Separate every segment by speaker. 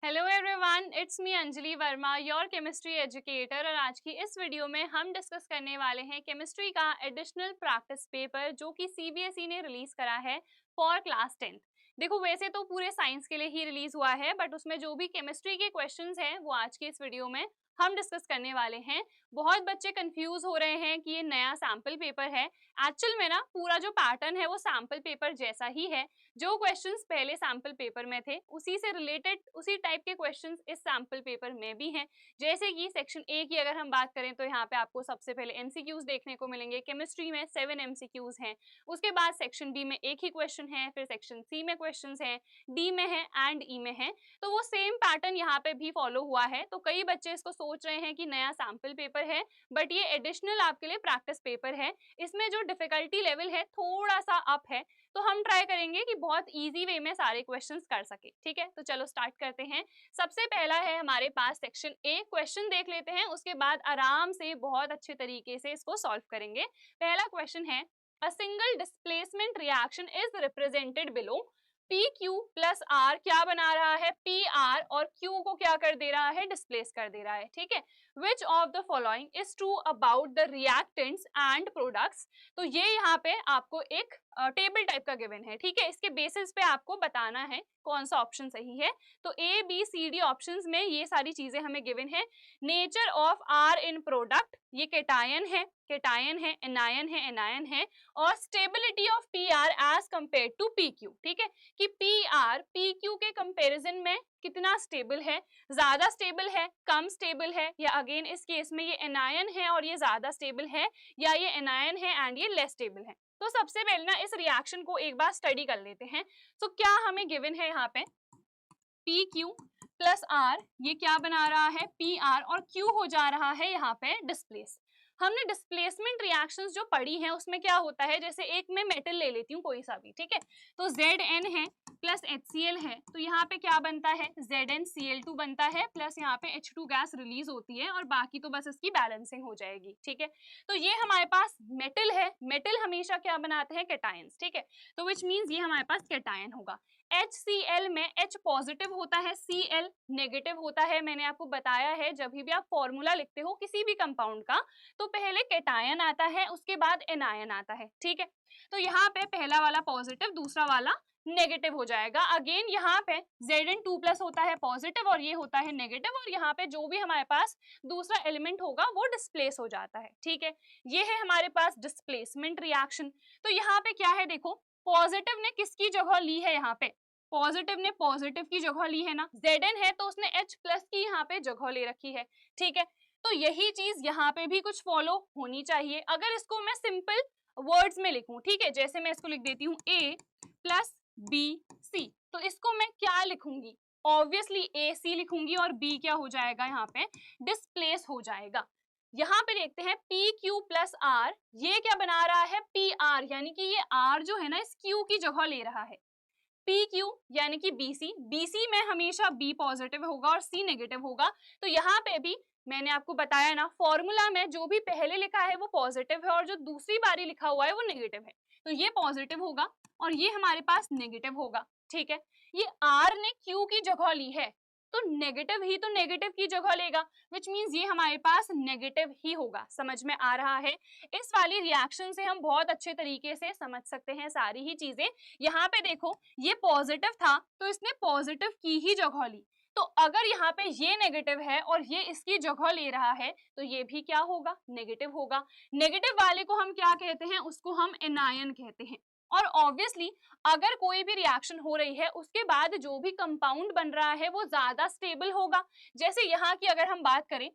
Speaker 1: Hello everyone, it's me Anjali Verma, your chemistry educator. और आज की इस वीडियो में हम डिस्कस करने वाले हैं केमिस्ट्री का एडिशनल प्रैक्टिस पेपर जो कि सीबीएसई ने रिलीज करा है फॉर क्लास 10th। देखो, वैसे तो पूरे साइंस के लिए ही रिलीज हुआ है, बट उसमें जो भी केमिस्ट्री के क्वेश्चंस हैं वो आज की इस वीडियो में हम डिस्कस करने वाले हैं। बहुत बच्चे कंफ्यूज हो रहे हैं कि ये नया सैम्पल पेपर है। एक्चुअल में ना पूरा जो पैटर्न है वो सैम्पल पेपर जैसा ही है। जो क्वेश्चंस पहले सैम्पल पेपर में थे उसी से रिलेटेड उसी टाइप के क्वेश्चंस इस सैम्पल पेपर में भी हैं। जैसे कि सेक्शन ए की अगर हम बात करें तो यहाँ पे आपको सबसे पहले एमसीक्यूज देखने को मिलेंगे। केमिस्ट्री में 7 एमसीक्यूज हैं। उसके बाद सेक्शन बी में एक ही क्वेश्चन है, फिर सेक्शन सी में क्वेश्चंस हैं, डी में है एंड ई में है। तो वो सेम पैटर्न यहाँ पे भी फॉलो हुआ है। तो कई बच्चे इसको सोच रहे हैं कि नया सैम्पल पेपर है, बट ये एडिशनल आपके लिए प्रैक्टिस पेपर है। इसमें जो डिफिकल्टी लेवल है थोड़ा सा अप है, तो हम ट्राई करेंगे कि बहुत इजी वे में सारे क्वेश्चंस कर सके। ठीक है, तो चलो स्टार्ट करते हैं। सबसे पहला है हमारे पास सेक्शन ए। क्वेश्चन देख लेते हैं, उसके बाद आराम से बहुत अच्छे तरीके से इसको सॉल्व करेंगे। पहला क्वेश्चन है, a single displacement reaction is represented below. P Q plus R क्या बना रहा है, पी आर, और क्यू को क्या कर दे रहा है, डिस्प्लेस कर दे रहा है। ठीक है, which of the following is true about the reactants and products. तो ये यहाँ पे आपको एक टेबल टाइप का गिवन है। ठीक है, इसके बेसिस पे आपको बताना है कौन सा ऑप्शन सही है। तो A B C D options में ये सारी चीजें हमें गिवन है। Nature of R in product, ये केटायन है, केटायन है, एनायन है, एनायन है। और stability of P R as compare to P Q. ठीक है, कि पी आर पी क्यू के कंपेरिजन में कितना स्टेबल है, ज्यादा स्टेबल है, कम स्टेबल है, या अगेन इस केस में ये एनायन है और ये ज्यादा स्टेबल है, या ये एनायन है एंड ये लेस स्टेबल है। तो सबसे पहले ना इस रिएक्शन को एक बार स्टडी कर लेते हैं। तो क्या हमें गिवन है यहाँ पे, पी क्यू प्लस आर, ये क्या बना रहा है, पी आर, और क्यू हो जा रहा है यहाँ पे डिस्प्लेस। हमने डिस्प्लेसमेंट रिएक्शंस जो पढ़ी हैं उसमें क्या होता है, जैसे एक मैं मेटल ले लेती हूँ कोई सा भी। ठीक है, तो Zn है प्लस HCl है, तो यहाँ पे क्या बनता है, ZnCl2 बनता है, प्लस यहाँ पे H2 गैस रिलीज होती है, और बाकी तो बस इसकी बैलेंसिंग हो जाएगी। ठीक है, तो ये हमारे पास मेटल है। मेटल हमेशा क्या बनाते हैं, कैटायंस। ठीक है, तो विच मीन्स ये हमारे पास कैटायन होगा। HCl में H पॉजिटिव होता है, Cl नेगेटिव होता है। मैंने आपको बताया है जब भी आप फॉर्मूला लिखते हो किसी भी कंपाउंड का, तो पहले कैटायन आता है, उसके बाद एनायन आता है। ठीक है, तो यहाँ पे पहला वाला पॉजिटिव, दूसरा वाला नेगेटिव हो जाएगा। अगेन यहाँ पे Zn2 प्लस होता है पॉजिटिव और ये होता है नेगेटिव, और यहाँ पे जो भी हमारे पास दूसरा एलिमेंट होगा वो डिस्प्लेस हो जाता है। ठीक है, ये है हमारे पास डिस्प्लेसमेंट रिएक्शन। तो यहाँ पे क्या है, देखो पॉजिटिव ने किसकी जगह ली है, यहाँ पे पॉजिटिव ने पॉजिटिव की जगह ली है ना, Zn है तो उसने H प्लस की यहाँ पे जगह ले रखी है। ठीक है, तो यही चीज यहाँ पे भी कुछ फॉलो होनी चाहिए। अगर इसको मैं सिंपल वर्ड्स में लिखूं, ठीक है, जैसे मैं इसको लिख देती हूँ A प्लस बी सी, तो इसको मैं क्या लिखूंगी, ऑब्वियसली ए सी लिखूंगी, और बी क्या हो जाएगा, यहाँ पे डिस्प्लेस हो जाएगा। यहाँ पे देखते हैं पी क्यू प्लस आर, ये क्या बना रहा है, पी आर, यानी कि ये आर जो है ना इस क्यू की जगह ले रहा है। पी क्यू यानी कि बीसी, बीसी में हमेशा बी पॉजिटिव होगा और सी नेगेटिव होगा। तो यहाँ पे भी मैंने आपको बताया ना, फॉर्मूला में जो भी पहले लिखा है वो पॉजिटिव है और जो दूसरी बारी लिखा हुआ है वो नेगेटिव है। तो ये पॉजिटिव होगा और ये हमारे पास नेगेटिव होगा। ठीक है, ये आर ने क्यू की जगह ली है तो नेगेटिव ही तो नेगेटिव की जगह लेगा, विच मीन्स ये हमारे पास नेगेटिव ही होगा। समझ में आ रहा है? इस वाली रिएक्शन से हम बहुत अच्छे तरीके से समझ सकते हैं सारी ही चीजें। यहाँ पे देखो ये पॉजिटिव था तो इसने पॉजिटिव की ही जगह ली, तो अगर यहाँ पे ये नेगेटिव है और ये इसकी जगह ले रहा है तो ये भी क्या होगा, नेगेटिव होगा। नेगेटिव वाले को हम क्या कहते हैं, उसको हम एनायन कहते हैं। और ऑब्वियसली अगर कोई भी रिएक्शन हो रही है उसके बाद जो भी कंपाउंड बन रहा है वो ज्यादा स्टेबल होगा। जैसे यहाँ की अगर हम बात करें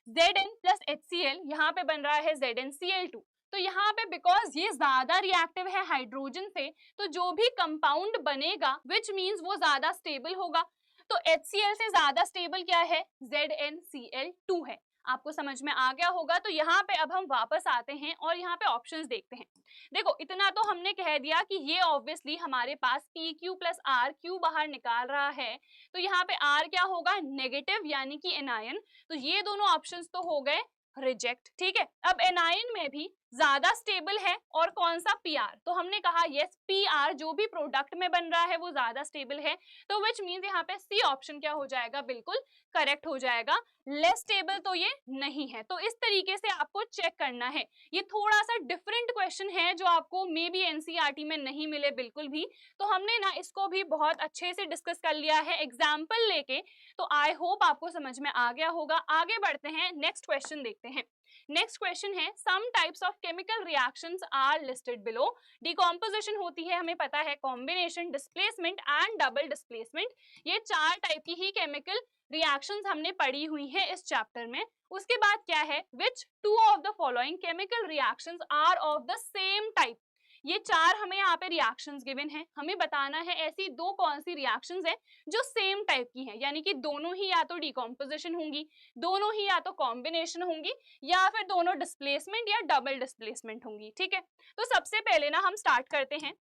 Speaker 1: Zn प्लस HCl, यहाँ पे बन रहा है ZnCl2, तो यहाँ पे बिकॉज ये ज्यादा रिएक्टिव है हाइड्रोजन से, तो जो भी कंपाउंड बनेगा विच मीन्स वो ज्यादा स्टेबल होगा। तो HCl से ज्यादा स्टेबल क्या है, ZnCl2 है। आपको समझ में आ गया होगा। तो यहाँ पे अब हम वापस आते हैं और यहाँ पे ऑप्शंस देखते हैं। देखो इतना तो हमने कह दिया कि ये ऑब्वियसली हमारे पास P Q plus R, Q बाहर निकाल रहा है तो यहाँ पे आर क्या होगा, नेगेटिव यानी कि एनायन। तो ये दोनों ऑप्शंस तो हो गए रिजेक्ट। ठीक है, अब एनायन में भी ज्यादा स्टेबल है और कौन सा पीआर, तो हमने कहा यस पीआर जो भी प्रोडक्ट में बन रहा है वो ज्यादा स्टेबल है, तो विच मींस यहाँ पे सी ऑप्शन क्या हो जाएगा, बिल्कुल करेक्ट हो जाएगा। लेस स्टेबल तो ये नहीं है। तो इस तरीके से आपको चेक करना है। ये थोड़ा सा डिफरेंट क्वेश्चन है जो आपको मे बी एनसीईआरटी में नहीं मिले बिल्कुल भी, तो हमने ना इसको भी बहुत अच्छे से डिस्कस कर लिया है एग्जाम्पल लेके, तो आई होप आपको समझ में आ गया होगा। आगे बढ़ते हैं, नेक्स्ट क्वेश्चन देखते हैं। नेक्स्ट क्वेश्चन है some types of chemical reactions are listed below. Decomposition होती है, हमें पता है, combination, displacement and double displacement. ये 4 टाइप की ही केमिकल रिएक्शंस हमने पढ़ी हुई है इस चैप्टर में। उसके बाद क्या है, which 2 of the following chemical reactions are of the same type. ये 4 हमें यहाँ पे रिएक्शंस गिवन है, हमें बताना है ऐसी 2 कौन सी रिएक्शंस है जो सेम टाइप की है, यानी कि दोनों ही या तो डिकम्पोजिशन होंगी, दोनों ही या तो कॉम्बिनेशन होंगी, या फिर दोनों डिस्प्लेसमेंट या डबल डिस्प्लेसमेंट होंगी। ठीक है, तो सबसे पहले ना हम स्टार्ट करते हैं,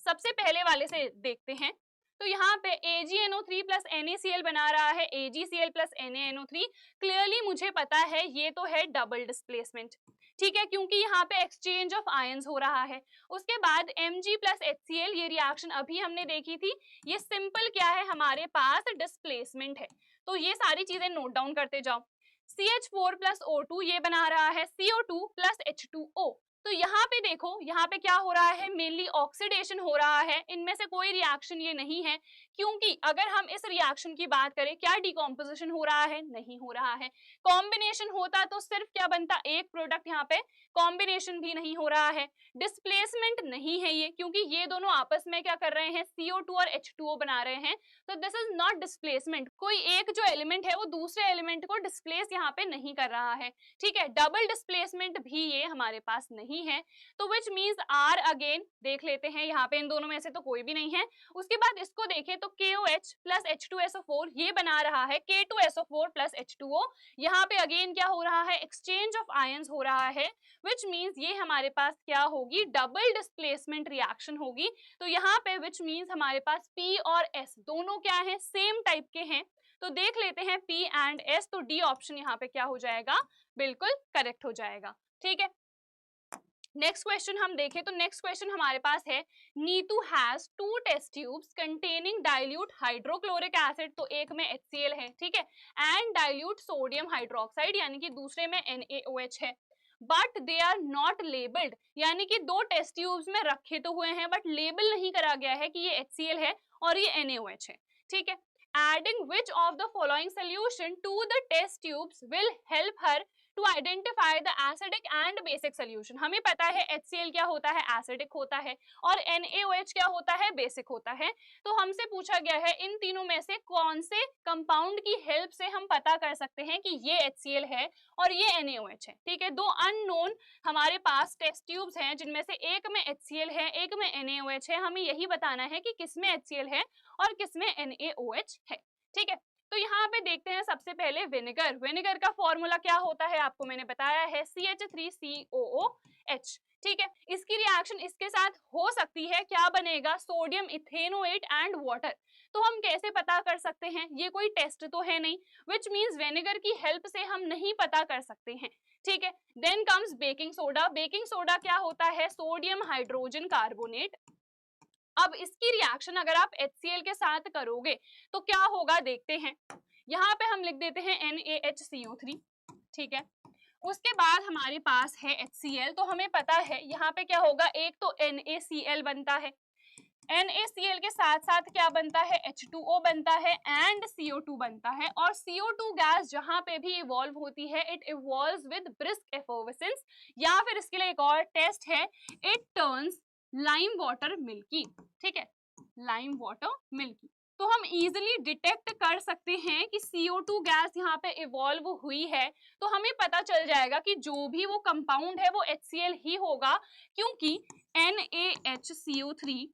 Speaker 1: सबसे पहले वाले से देखते हैं। तो यहाँ पे AgNO3 प्लस NaCl बना रहा है, AgCl प्लस NaNO3। क्लियरली मुझे पता है ये तो है डबल डिस्प्लेसमेंट, ठीक है, क्योंकि यहाँ पे एक्सचेंज ऑफ आयंस हो रहा है। उसके बाद Mg प्लस HCl, ये रिएक्शन अभी हमने देखी थी, ये सिंपल क्या है, हमारे पास डिस्प्लेसमेंट है। तो ये सारी चीजें नोट डाउन करते जाओ। CH4 प्लस O2 ये बना रहा है CO2 प्लस H2O। तो यहाँ पे देखो, यहाँ पे क्या हो रहा है, मेनली ऑक्सीडेशन हो रहा है, इनमें से कोई रिएक्शन ये नहीं है, क्योंकि अगर हम इस रिएक्शन की बात करें, क्या डिकम्पोजिशन हो रहा है, नहीं हो रहा है। कॉम्बिनेशन होता तो सिर्फ क्या बनता, एक प्रोडक्ट, यहाँ पे कॉम्बिनेशन भी नहीं हो रहा है। डिस्प्लेसमेंट नहीं है ये, क्योंकि ये दोनों आपस में क्या कर रहे हैं, CO2 और H2O बना रहे हैं, तो दिस इज नॉट डिस्प्लेसमेंट। कोई एक जो एलिमेंट है वो दूसरे एलिमेंट को डिस्प्लेस यहाँ पे नहीं कर रहा है। ठीक है, डबल डिस्प्लेसमेंट भी ये हमारे पास नहीं है, तो विच मींस आर अगेन देख लेते हैं, यहाँ पे इन दोनों में से तो कोई भी नहीं है। उसके बाद इसको देखें तो KOH प्लस H2SO4 ये बना रहा है K2SO4 प्लस H2O। यहाँ पे अगेन क्या हो रहा है, एक्सचेंज ऑफ आयंस हो रहा है, विच मींस ये हमारे पास क्या होगी, डबल डिस्प्लेसमेंट रिएक्शन होगी। तो यहाँ पे विच मींस हमारे पास P और S दोनों क्या है, सेम टाइप के हैं, तो देख लेते हैं P एंड S, तो डी ऑप्शन यहाँ पे क्या हो जाएगा, बिल्कुल करेक्ट हो जाएगा। ठीक है, नेक्स्ट क्वेश्चन हम देखें तो नेक्स्ट क्वेश्चन हमारे पास है, Neetu has 2 test tubes containing dilute hydrochloric acid, तो एक में HCl है, ठीक है, एंड डाइल्यूट सोडियम हाइड्रोक्साइड, यानी कि दूसरे में NaOH है, but they are not labelled, यानी कि 2 टेस्ट ट्यूब्स में रखे तो हुए हैं बट लेबल नहीं करा गया है कि ये HCl है और ये NaOH है। ठीक है, adding which of the following solution to the test tubes will help her to identify the acidic and basic solution। हमें पता है HCl क्या होता है, एसिडिक होता है, और NaOH क्या होता है, बेसिक होता है। तो हमसे पूछा गया है इन तीनों में से कौन से कंपाउंड की हेल्प से हम पता कर सकते हैं कि ये HCl है और ये NaOH है। ठीक है, 2 अननोन हमारे पास टेस्ट ट्यूब्स हैं, जिनमें से एक में HCl है, एक में NaOH है। हमें यही बताना है कि किसमें HCl है और किसमें NaOH है। ठीक है, तो यहाँ पे देखते हैं सबसे पहले विनेगर। विनेगर का फॉर्मूला क्या होता है, आपको मैंने बताया है, CH3COOH। ठीक है, इसकी रिएक्शन इसके साथ हो सकती है, क्या बनेगा, सोडियम इथेनोएट एंड वाटर। तो हम कैसे पता कर सकते हैं, ये कोई टेस्ट तो है नहीं, विच मींस विनेगर की हेल्प से हम नहीं पता कर सकते हैं। ठीक है, then comes baking soda. Baking soda क्या होता है, सोडियम हाइड्रोजन कार्बोनेट। अब इसकी रिएक्शन अगर आप HCl के साथ करोगे तो क्या होगा, देखते हैं। यहाँ पे हम लिख देते हैं NaHCO3। ठीक है, उसके बाद हमारे पास है HCl, तो हमें पता है यहाँ पे क्या होगा, एक तो NaCl बनता है, NaCl के साथ साथ क्या बनता है, H2O बनता है एंड CO2 बनता है। और CO2 गैस जहां पे भी इवॉल्व होती है, इट इवॉल्व्स विद ब्रिस्क एफर्वेसेंस, या फिर इसके लिए एक और टेस्ट है, it turns lime water milky. ठीक है, लाइम वाटर मिल्की। तो हम इजीली डिटेक्ट कर सकते हैं कि CO2 गैस यहाँ पे इवॉल्व हुई है, तो हमें पता चल जाएगा कि जो भी वो कंपाउंड है वो HCl ही होगा, क्योंकि NaHCO3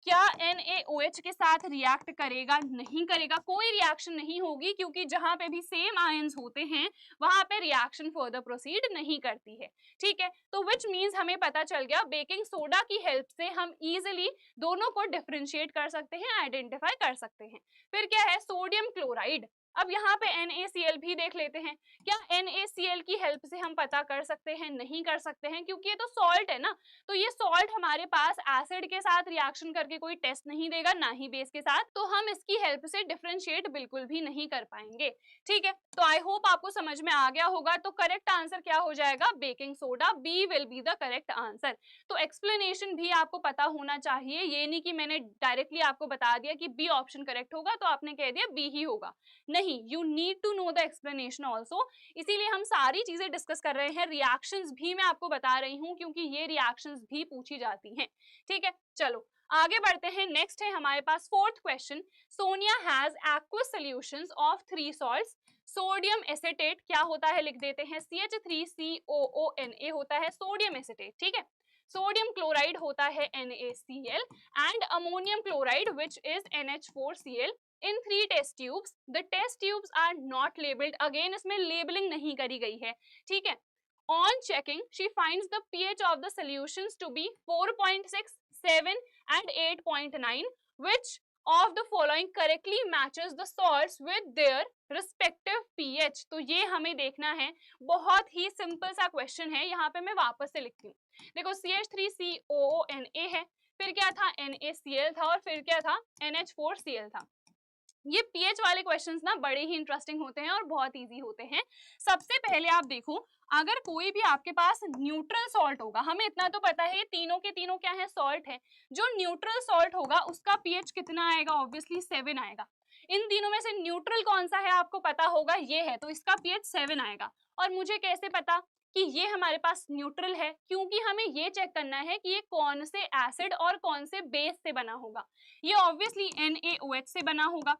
Speaker 1: क्या NaOH के साथ रिएक्ट करेगा, नहीं करेगा, कोई रिएक्शन नहीं होगी, क्योंकि जहां पे भी सेम आयंस होते हैं वहां पे रिएक्शन फर्दर प्रोसीड नहीं करती है। ठीक है, तो विच मींस हमें पता चल गया, बेकिंग सोडा की हेल्प से हम इजिली दोनों को डिफरेंशिएट कर सकते हैं, आइडेंटिफाई कर सकते हैं। फिर क्या है, सोडियम क्लोराइड। अब यहाँ पे NaCl भी देख लेते हैं। क्या NaCl की हेल्प से हम पता कर सकते हैं? नहीं कर सकते हैं, क्योंकि ये तो सॉल्ट है ना, तो ये सॉल्ट हमारे पास एसिड के साथ रिएक्शन करके कोई टेस्ट नहीं देगा, ना ही बेस के साथ, तो हम इसकी हेल्प से डिफरेंशिएट बिल्कुल भी नहीं कर पाएंगे। ठीक है, तो आई होप आपको समझ में आ गया होगा। तो करेक्ट आंसर क्या हो जाएगा? Baking soda, B will be the correct answer. तो एक्सप्लेनेशन भी आपको पता होना चाहिए, ये नहीं कि मैंने डायरेक्टली आपको बता दिया कि बी ऑप्शन करेक्ट होगा तो आपने कह दिया बी ही होगा। नहीं, you need to know the explanation also. इसीलिए हम सारी चीजें डिस्कस कर रहे हैं, रिएक्शंस भी मैं आपको बता रही हूँ क्योंकि ये रिएक्शंस भी पूछी जाती हैं। ठीक है, चलो आगे बढ़ते हैं। नेक्स्ट है हमारे पास fourth question. Sonia has aqueous solutions of 3 salts. Sodium acetate क्या होता है? लिख देते हैं CH3COONA होता है सोडियम एसिटेट। ठीक है, सोडियम क्लोराइड होता है NaCl and ammonium chloride which is NH4Cl in 3 test tubes. The test tubes are not labeled. Again इसमें लेबलिंग नहीं करी गई है। ठीक है, on checking she finds the pH of the solutions to be 4.6, 7 and 8.9. Which of the following correctly matches the salts with their respective pH? तो ये हमें देखना है, बहुत ही सिंपल सा क्वेश्चन है। यहाँ पे मैं वापस से लिखती हूँ, देखो CH3COONA है, फिर क्या था? NaCl था, और फिर क्या था? NH4Cl था। ये पीएच वाले क्वेश्चंस ना बड़े ही इंटरेस्टिंग होते हैं और बहुत इजी होते हैं। सबसे पहले आप देखो, अगर कोई भी आपके पास न्यूट्रल सॉल्ट होगा, हमें इतना तो पता है ये तीनों के तीनों क्या है? सॉल्ट है। जो न्यूट्रल सॉल्ट होगा उसका पीएच कितना आएगा? ऑब्वियसली 7 आएगा। इन तीनों में से न्यूट्रल कौन सा है आपको पता होगा, ये है, तो इसका पीएच 7 आएगा। और मुझे कैसे पता कि ये हमारे पास न्यूट्रल है? क्योंकि हमें ये चेक करना है कि ये कौन से एसिड और कौन से बेस से बना होगा। ये ऑब्वियसली NaOH से बना होगा।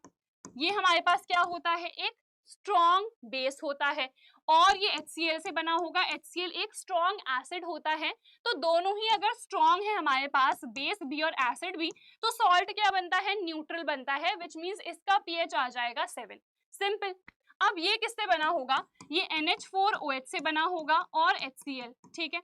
Speaker 1: ये हमारे पास क्या होता है? एक स्ट्रॉन्ग बेस होता है। और ये HCl से बना होगा। HCl एक स्ट्रॉन्ग एसिड होता है। तो दोनों ही अगर स्ट्रॉन्ग है हमारे पास, बेस भी और एसिड भी, तो सॉल्ट क्या बनता है? न्यूट्रल बनता है, विच मीन्स इसका पीएच आ जाएगा 7। सिंपल। अब ये किससे बना होगा? ये NH4OH से बना होगा और HCl। ठीक है,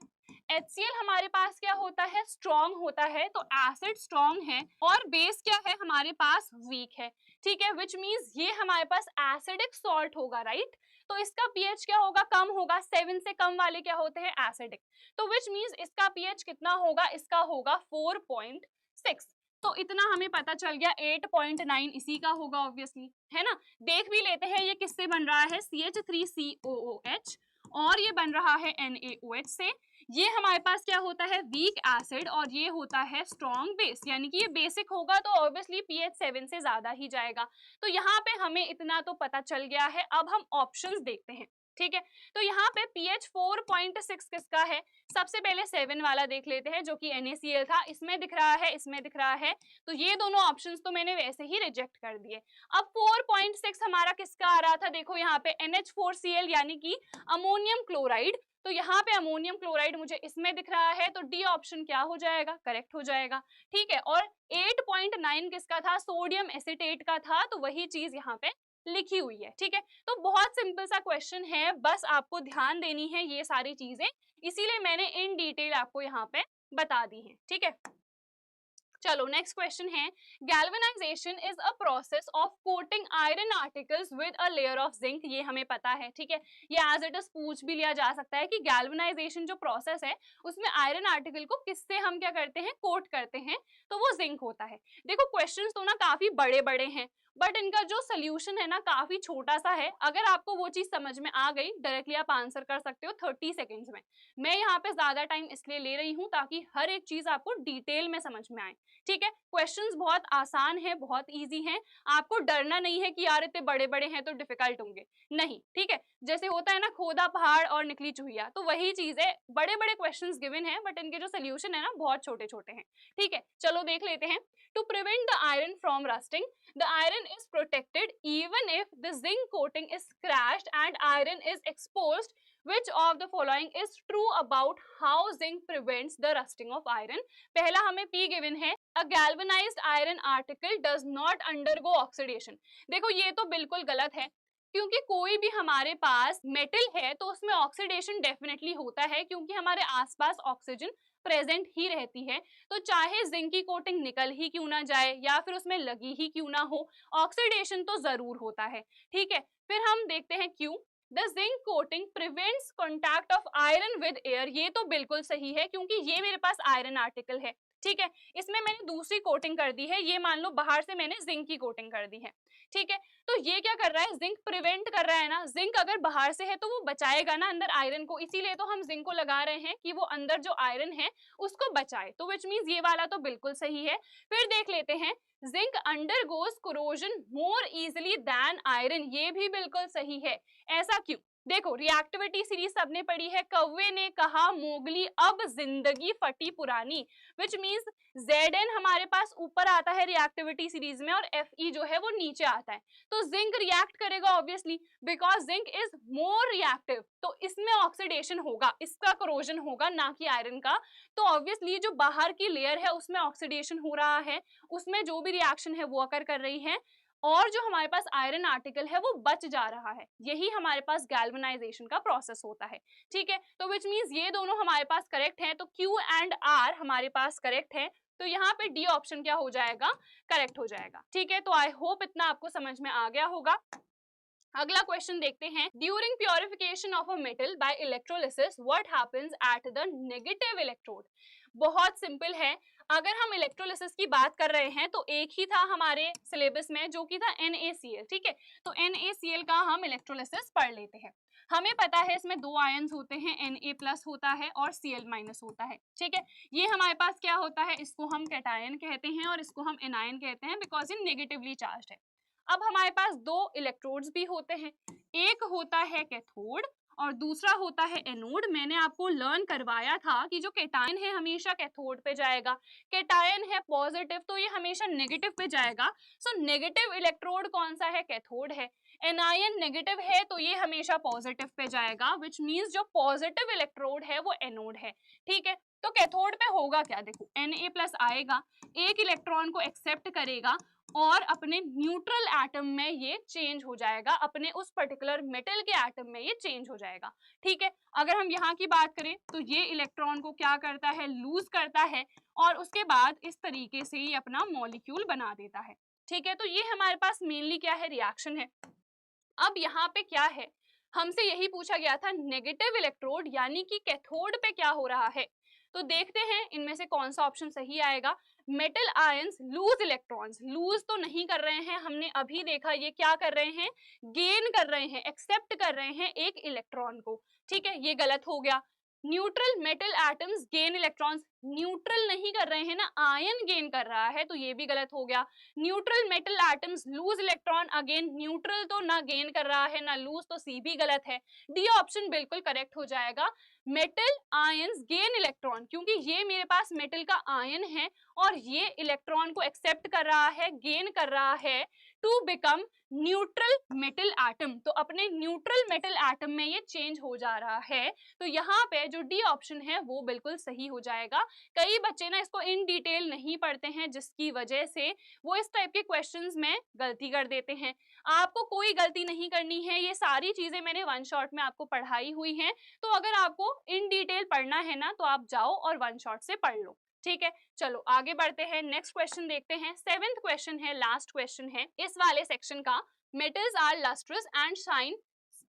Speaker 1: HCl हमारे पास क्या होता है? स्ट्रॉन्ग होता है, तो एसिड स्ट्रॉन्ग है और बेस क्या है हमारे पास? वीक है। ठीक है, विच मीन्स ये हमारे पास एसिडिक सॉल्ट होगा, राइट? तो इसका पीएच क्या होगा? कम होगा। 7 से कम वाले क्या होते हैं? एसिडिक। तो विच मीन्स इसका पीएच कितना होगा? इसका होगा 4.6। तो इतना हमें पता चल गया। 8.9 इसी का होगा ऑब्वियसली, है ना? देख भी लेते हैं ये किससे बन रहा है? CH3COOH, और ये बन रहा है NaOH से। ये हमारे पास क्या होता है? वीक एसिड, और ये होता है स्ट्रॉन्ग बेस, यानी कि ये बेसिक होगा तो ऑब्वियसली पीएच 7 से ज्यादा ही जाएगा। तो यहाँ पे हमें इतना तो पता चल गया है। अब हम ऑप्शंस देखते हैं। ठीक है, तो यहाँ पे pH 4.6 किसका है? सबसे पहले 7 वाला देख लेते हैं जो कि NaCl था। इसमें दिख रहा है, इसमें दिख रहा है, तो ये दोनों ऑप्शंस तो मैंने वैसे ही रिजेक्ट कर दिए। अब 4.6 हमारा किसका आ रहा था? देखो यहाँ पे NH4Cl यानी कि अमोनियम क्लोराइड। तो यहाँ पे अमोनियम क्लोराइड मुझे इसमें दिख रहा है, तो डी ऑप्शन क्या हो जाएगा? करेक्ट हो जाएगा। ठीक है, और 8.9 किसका था? सोडियम एसिटेट का था, तो वही चीज यहाँ पे लिखी हुई है। ठीक है, तो बहुत सिंपल सा क्वेश्चन है, बस आपको ध्यान देनी है ये सारी चीजें, इसीलिए मैंने इन डिटेल आपको यहाँ पे बता दी है। ठीक है, चलो नेक्स्ट क्वेश्चन है, galvanisation is a process of coating iron articles with a layer of zinc. ये हमें पता है। ठीक है, ये एज इट इज पूछ भी लिया जा सकता है कि गैल्वेनाइजेशन जो प्रोसेस है उसमें आयरन आर्टिकल को किससे हम क्या करते हैं? कोट करते हैं, तो वो जिंक होता है। देखो क्वेश्चंस तो ना काफी बड़े बड़े हैं, बट इनका जो सोल्यूशन है ना काफी छोटा सा है। अगर आपको वो चीज समझ में आ गई, डायरेक्टली आप आंसर कर सकते हो 30 सेकेंड्स में। मैं यहाँ पे ज्यादा टाइम इसलिए ले रही हूँ ताकि हर एक चीज आपको डिटेल में समझ में आए। ठीक है, क्वेश्चंस बहुत आसान है, बहुत इजी हैं। आपको डरना नहीं है कि यार इतने बड़े बड़े हैं तो डिफिकल्ट होंगे, नहीं। ठीक है, जैसे होता है ना खोदा पहाड़ और निकली चुहिया, तो वही चीज है। बड़े बड़े क्वेश्चंस गिवन है, बट इनके जो सोल्यूशन है ना बहुत छोटे छोटे हैं। ठीक है, चलो देख लेते हैं। To prevent the iron from rusting, the iron is protected even if the zinc coating is scratched and iron is exposed. Which of the following is true about how zinc prevents the rusting of iron? पहला हमें P given है, a galvanized iron article does not undergo oxidation. देखो ये तो बिल्कुल गलत है, क्योंकि कोई भी हमारे पास मेटल है तो उसमें ऑक्सीडेशन डेफिनेटली होता है, क्योंकि हमारे आसपास ऑक्सीजन प्रेजेंट ही रहती है, तो चाहे जिंक की कोटिंग निकल ही क्यों ना जाए या फिर उसमें लगी ही क्यों ना हो, ऑक्सीडेशन तो जरूर होता है। ठीक है, फिर हम देखते हैं क्यों। The zinc coating prevents contact of iron with air, ये तो बिल्कुल सही है क्योंकि ये मेरे पास आयरन आर्टिकल है। ठीक है, इसमें मैंने दूसरी कोटिंग कर दी है, ये मान लो बाहर से मैंने जिंक की कोटिंग कर दी है। ठीक है, तो ये क्या कर रहा है, जिंक प्रिवेंट कर रहा है ना, जिंक अगर बाहर से है तो वो बचाएगा ना अंदर आयरन को, इसीलिए तो हम जिंक को लगा रहे हैं कि वो अंदर जो आयरन है उसको बचाए, तो विच मींस ये वाला तो बिल्कुल सही है। फिर देख लेते हैं, zinc undergoes corrosion more easily than iron, ये भी बिल्कुल सही है। ऐसा क्यों, देखो रिएक्टिविटी सीरीज सबने पढ़ी है, कौवे ने कहा मोगली अब जिंदगी फटी पुरानी, विच मींस Zn हमारे पास ऊपर आता है रिएक्टिविटी सीरीज में और Fe जो है वो नीचे आता है, तो जिंक रिएक्ट करेगा obviously because zinc is more reactive, तो इसमें ऑक्सीडेशन होगा, इसका कोरोजन होगा ना कि आयरन का, तो ऑब्वियसली जो बाहर की लेयर है उसमें ऑक्सीडेशन हो रहा है, उसमें जो भी रिएक्शन है वो अकर कर रही है और जो हमारे पास आयरन आर्टिकल है वो बच जा रहा है, यही हमारे पास गैल्वेनाइजेशन का प्रोसेस होता है। ठीक है, तो विच मींस ये दोनों हमारे पास करेक्ट है, तो Q एंड R हमारे पास करेक्ट है, तो यहाँ पे डी ऑप्शन क्या हो जाएगा, करेक्ट हो जाएगा। ठीक है, तो आई होप इतना आपको समझ में आ गया होगा। अगला क्वेश्चन देखते हैं, during purification of a metal by electrolysis what happens at the negative electrode. बहुत सिंपल है, अगर हम इलेक्ट्रोलिसिस की बात कर रहे हैं तो एक ही था हमारे सिलेबस में जो कि था NaCl। ठीक है, तो NaCl का हम इलेक्ट्रोलिसिस पढ़ लेते हैं। हमें पता है इसमें दो आयंस होते हैं, Na+ होता है और Cl- होता है। ठीक है, ये हमारे पास क्या होता है, इसको हम कैटायन कहते हैं और इसको हम एनायन कहते हैं बिकॉज ये नेगेटिवली चार्ज्ड है। अब हमारे पास दो इलेक्ट्रोड्स भी होते हैं, एक होता है कैथोड और दूसरा होता है एनोड। मैंने आपको लर्न करवाया था कि जो कैटायन है हमेशा कैथोड पे जाएगा, कैटायन है पॉजिटिव तो ये हमेशा नेगेटिव पे जाएगा। सो नेगेटिव इलेक्ट्रोड कौन सा है, कैथोड है। एनायन नेगेटिव है तो ये हमेशा पॉजिटिव पे जाएगा, विच मींस जो पॉजिटिव इलेक्ट्रोड है वो एनोड है। ठीक है, तो कैथोड पे होगा क्या, देखो Na+ आएगा, एक इलेक्ट्रॉन को एक्सेप्ट करेगा और अपने न्यूट्रल एटम में ये चेंज हो जाएगा, अपने उस पर्टिकुलर मेटल के एटम में ये चेंज हो जाएगा। ठीक है, अगर हम यहाँ की बात करें तो ये इलेक्ट्रॉन को क्या करता है, लूज करता है और उसके बाद इस तरीके से ये अपना मॉलिक्यूल बना देता है। ठीक है, तो ये हमारे पास मेनली क्या है, रिएक्शन है। अब यहाँ पे क्या है, हमसे यही पूछा गया था नेगेटिव इलेक्ट्रोड यानी कि कैथोड पे क्या हो रहा है, तो देखते हैं इनमें से कौन सा ऑप्शन सही आएगा। Metal ions lose electrons, lose तो नहीं कर रहे हैं, हमने अभी देखा ये क्या कर रहे हैं, गेन कर रहे हैं, एक्सेप्ट कर रहे हैं एक इलेक्ट्रॉन को। ठीक है, ये गलत हो गया। Neutral metal atoms gain electrons, neutral नहीं कर रहे हैं ना, आयन गेन कर रहा है, तो ये भी गलत हो गया। Neutral metal atoms loose electron, again neutral तो ना गेन कर रहा है ना लूज, तो सी भी गलत है। डी ऑप्शन बिल्कुल करेक्ट हो जाएगा, मेटल आयंस गेन इलेक्ट्रॉन, क्योंकि ये मेरे पास मेटल का आयन है और ये इलेक्ट्रॉन को एक्सेप्ट कर रहा है, गेन कर रहा है to become neutral metal atom, तो अपने न्यूट्रल मेटल एटम में ये चेंज हो जा रहा है, तो यहाँ पे जो डी ऑप्शन है वो बिल्कुल सही हो जाएगा। कई बच्चे ना इसको इन डिटेल नहीं पढ़ते हैं जिसकी वजह से वो इस टाइप के क्वेश्चंस में गलती कर देते हैं। आपको कोई गलती नहीं करनी है, ये सारी चीजें मैंने वन शॉट में आपको पढ़ाई हुई हैं, तो अगर आपको इन डिटेल पढ़ना है ना तो आप जाओ और वन शॉट से पढ़ लो। ठीक है, चलो आगे बढ़ते हैं, नेक्स्ट क्वेश्चन देखते हैं। 7th क्वेश्चन है, लास्ट क्वेश्चन है इस वाले सेक्शन का। Metals are lustrous and shine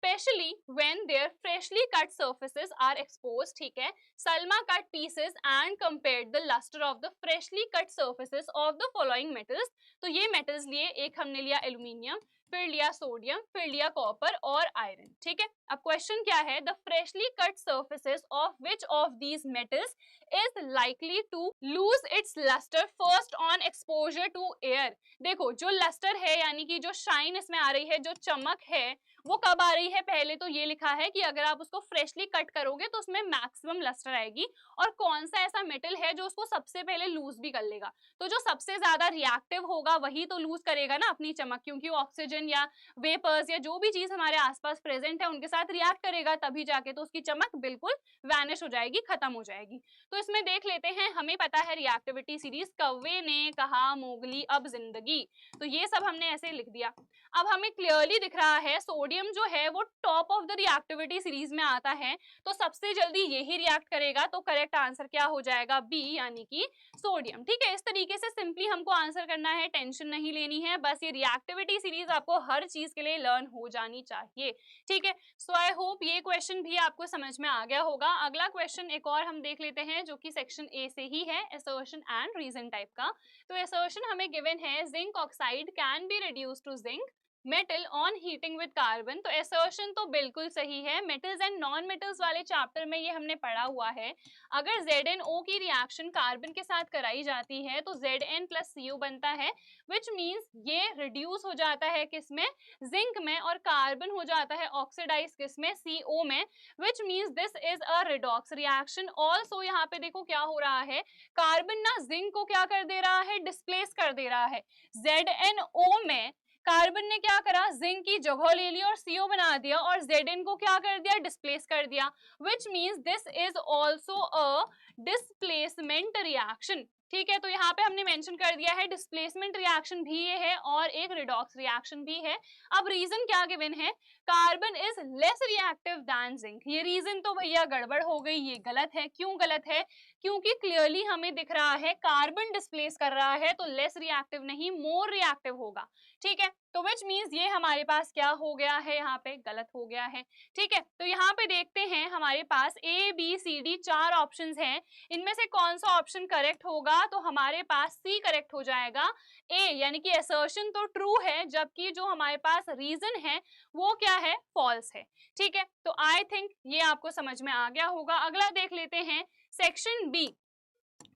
Speaker 1: especially when their freshly cut surfaces are exposed। ठीक है, Salma cut pieces and compared the luster of the freshly cut surfaces of the following metals। तो ये metals लिए, एक हमने लिया aluminium, फिर लिया सोडियम, फिर लिया कॉपर और आयरन। ठीक है, अब क्वेश्चन क्या है, the freshly cut surfaces of which of these metals is likely to lose its lustre first on exposure to air. देखो जो लस्टर है यानी कि जो शाइन इसमें आ रही है, जो चमक है, वो कब आ रही है, पहले तो ये लिखा है कि अगर आप उसको फ्रेशली कट करोगे तो उसमें मैक्सिमम लस्टर आएगी, और कौन सा ऐसा मेटल है जो उसको सबसे पहले लूज भी कर लेगा, तो जो सबसे ज्यादा रिएक्टिव होगा वही तो लूज करेगा ना अपनी चमक, क्योंकि ऑक्सीजन या वेपर्स या जो भी चीज हमारे आसपास प्रेजेंट है उनके साथ रिएक्ट करेगा, तभी जाके तो उसकी चमक बिल्कुल वैनिश हो जाएगी, खत्म हो जाएगी। तो इसमें देख लेते हैं, हमें पता है रिएक्टिविटी सीरीज, कौवे ने कहा मोगली अब जिंदगी, तो ये सब हमने ऐसे लिख दिया। अब हमें क्लियरली दिख रहा है सोडियम जो है वो top of the reactivity series में आता है, तो सबसे जल्दी यही रिएक्ट करेगा, तो करेक्ट आंसर क्या हो जाएगा, बी यानी कि सोडियम। ठीक है, इस तरीके से सिंपली हमको आंसर करना है, टेंशन नहीं लेनी है, बस ये रिएक्टिविटी सीरीज आपको हर चीज के लिए लर्न हो जानी चाहिए। ठीक है, सो आई होप ये क्वेश्चन भी आपको समझ में आ गया होगा। अगला क्वेश्चन एक और हम देख लेते हैं जो कि सेक्शन ए से ही है, असर्शन एंड रीजन टाइप का। तो असर्शन हमें गिवन है zinc oxide can be reduce to zinc metal on heating with carbon. तो असर्शन तो बिल्कुल सही है, मेटल्स एंड नॉन मेटल्स वाले चैप्टर में ये हमने पढ़ा हुआ है। अगर ZnO की रिएक्शन कार्बन के साथ कराई जाती है तो Zn प्लस Cu बनता है, विच मीन्स ये रिड्यूस हो जाता है किसमें, जिंक में, और कार्बन हो जाता है ऑक्सीडाइज किसमें, CO में, which means this is a redox reaction. Also यहाँ पे देखो क्या हो रहा है, कार्बन ना जिंक को क्या कर दे रहा है, डिस्प्लेस कर दे रहा है। ZnO में कार्बन ने क्या करा, जिंक की जगह ले ली और CO बना दिया, और Zn को क्या कर दिया, डिस्प्लेस कर दिया, which means this is also a displacement reaction. ठीक है, तो यहाँ पे हमने मेंशन कर दिया है डिस्प्लेसमेंट रिएक्शन भी ये है और एक रिडॉक्स रिएक्शन भी है। अब रीजन क्या गिवन है, carbon is less reactive than zinc. ये रीजन तो भैया गड़बड़ हो गई, ये गलत है। क्यों गलत है, क्योंकि क्लियरली हमें दिख रहा है कार्बन डिस्प्लेस कर रहा है, तो लेस रिएक्टिव नहीं मोर रिएक्टिव होगा। ठीक है, तो विच मीन्स ये हमारे पास क्या हो गया है, यहाँ पे गलत हो गया है। ठीक है, तो यहाँ पे देखते हैं हमारे पास ABCD 4 ऑप्शंस हैं, इनमें से कौन सा ऑप्शन करेक्ट होगा, तो हमारे पास सी करेक्ट हो जाएगा, ए यानी कि असर्शन तो ट्रू है, जबकि जो हमारे पास रीजन है वो क्या है, फॉल्स है। ठीक है, तो आई थिंक ये आपको समझ में आ गया होगा। अगला देख लेते हैं सेक्शन बी।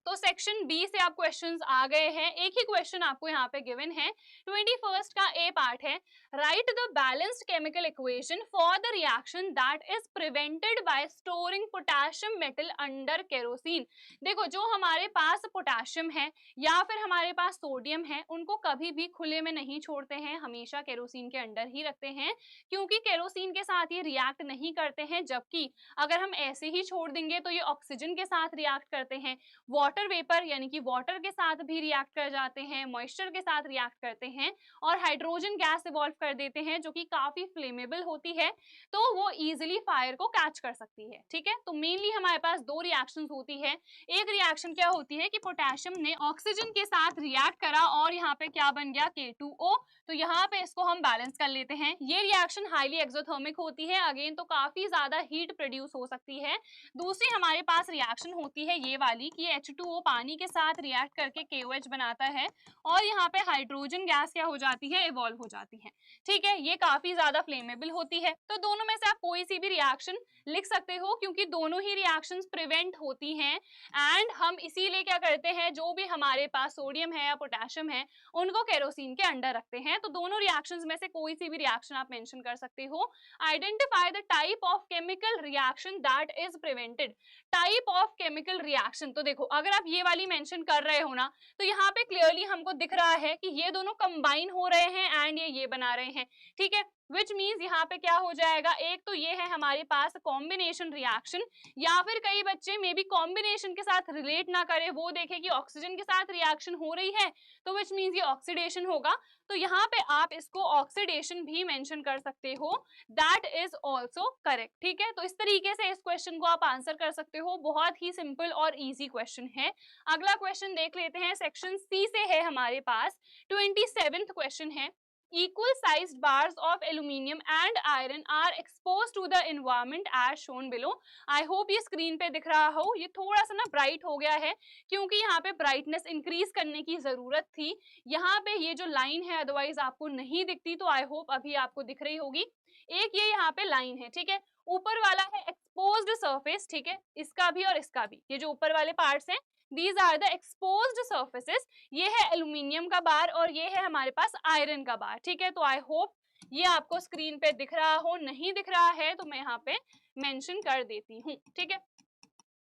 Speaker 1: तो सेक्शन बी से आप क्वेश्चंस आ गए हैं, एक ही क्वेश्चन आपको यहाँ पे गिवन है। 21st का ए पार्ट है, right the balanced chemical equation for the reaction that is prevented by storing potassium metal under kerosene. देखो, जो हमारे पास पोटेशियम है या फिर हमारे पास सोडियम है, उनको कभी भी खुले में नहीं छोड़ते हैं, हमेशा केरोसिन के अंडर ही रखते हैं, क्योंकि केरोसिन के साथ ये रिएक्ट नहीं करते हैं। जबकि अगर हम ऐसे ही छोड़ देंगे तो ये ऑक्सीजन के साथ रिएक्ट करते हैं, वाटर वेपर यानी कि वाटर के साथ भी रिएक्ट कर जाते हैं, मॉइस्चर के साथ रिएक्ट करते हैं, और हाइड्रोजन गैस इवॉल्व कर देते हैं जो कि काफी फ्लेमेबल होती है, तो वो इजीली फायर को कैच कर सकती है। ठीक है, तो मेनली हमारे पास दो रिएक्शंस होती है। एक रिएक्शन क्या होती है कि पोटेशियम ने ऑक्सीजन के साथ रिएक्ट करा और यहाँ पे क्या बन गया, K2O। तो यहाँ पे इसको हम बैलेंस कर लेते हैं। ये रिएक्शन हाईली एक्सोथर्मिक होती है, अगेन तो काफी ज्यादा हीट प्रोड्यूस हो सकती है। दूसरी हमारे पास रिएक्शन होती है ये वाली कि H2O पानी के साथ रिएक्ट करके KOH बनाता है, और यहाँ पे हाइड्रोजन गैस क्या हो जाती है, इवॉल्व हो जाती है। ठीक है, ये काफी ज्यादा फ्लेमेबल होती है। तो दोनों में से आप कोई सी भी रिएक्शन लिख सकते हो, क्योंकि दोनों ही रिएक्शंस प्रिवेंट होती हैं, एंड हम इसीलिए क्या करते हैं, जो भी हमारे पास सोडियम है या पोटेशियम है उनको केरोसिन के अंडर रखते हैं। तो दोनों रिएक्शंस में से कोई सी भी रिएक्शन आप मेंशन कर सकते हो। Identify the type of chemical reaction that is prevented. Type of chemical reaction, तो देखो अगर आप ये वाली मेंशन कर रहे हो ना, तो यहाँ पे क्लियरली हमको दिख रहा है कि ये दोनों कंबाइन हो रहे हैं एंड ये बना रहे हैं। ठीक है, विच मीन्स यहाँ पे क्या हो जाएगा, एक तो ये है हमारे पास कॉम्बिनेशन रिएक्शन, या फिर कई बच्चे मे बी कॉम्बिनेशन के साथ रिलेट ना करे, वो देखे कि ऑक्सीजन के साथ रिएक्शन हो रही है तो विच मीन्स ये ऑक्सीडेशन होगा, तो यहाँ पे आप इसको ऑक्सीडेशन भी मेंशन कर सकते हो, दैट इज ऑल्सो करेक्ट। ठीक है, तो इस तरीके से इस क्वेश्चन को आप आंसर कर सकते हो, बहुत ही सिंपल और इजी क्वेश्चन है। अगला क्वेश्चन देख लेते हैं, सेक्शन सी से है हमारे पास। 27th क्वेश्चन है, equal sized bars of aluminium and iron are exposed to the environment as shown below। I hope ये स्क्रीन पे दिख रहा हो, ये थोड़ा सा ना ब्राइट हो गया है क्योंकि यहाँ पे ब्राइटनेस इंक्रीज करने की जरूरत थी। यहाँ पे ये जो लाइन है अदरवाइज आपको नहीं दिखती, तो आई होप अभी आपको दिख रही होगी। एक ये यहाँ पे लाइन है, ठीक है, ऊपर वाला है एक्सपोज्ड सरफेस, ठीक है, इसका भी और इसका भी, ये जो ऊपर वाले पार्ट्स हैं these are the exposed surfaces. ये है एल्यूमिनियम का बार और ये है हमारे पास आयरन का बार। ठीक है, तो आई होप ये आपको स्क्रीन पे दिख रहा हो, नहीं दिख रहा है तो मैं यहाँ पे मेंशन कर देती हूँ। ठीक है,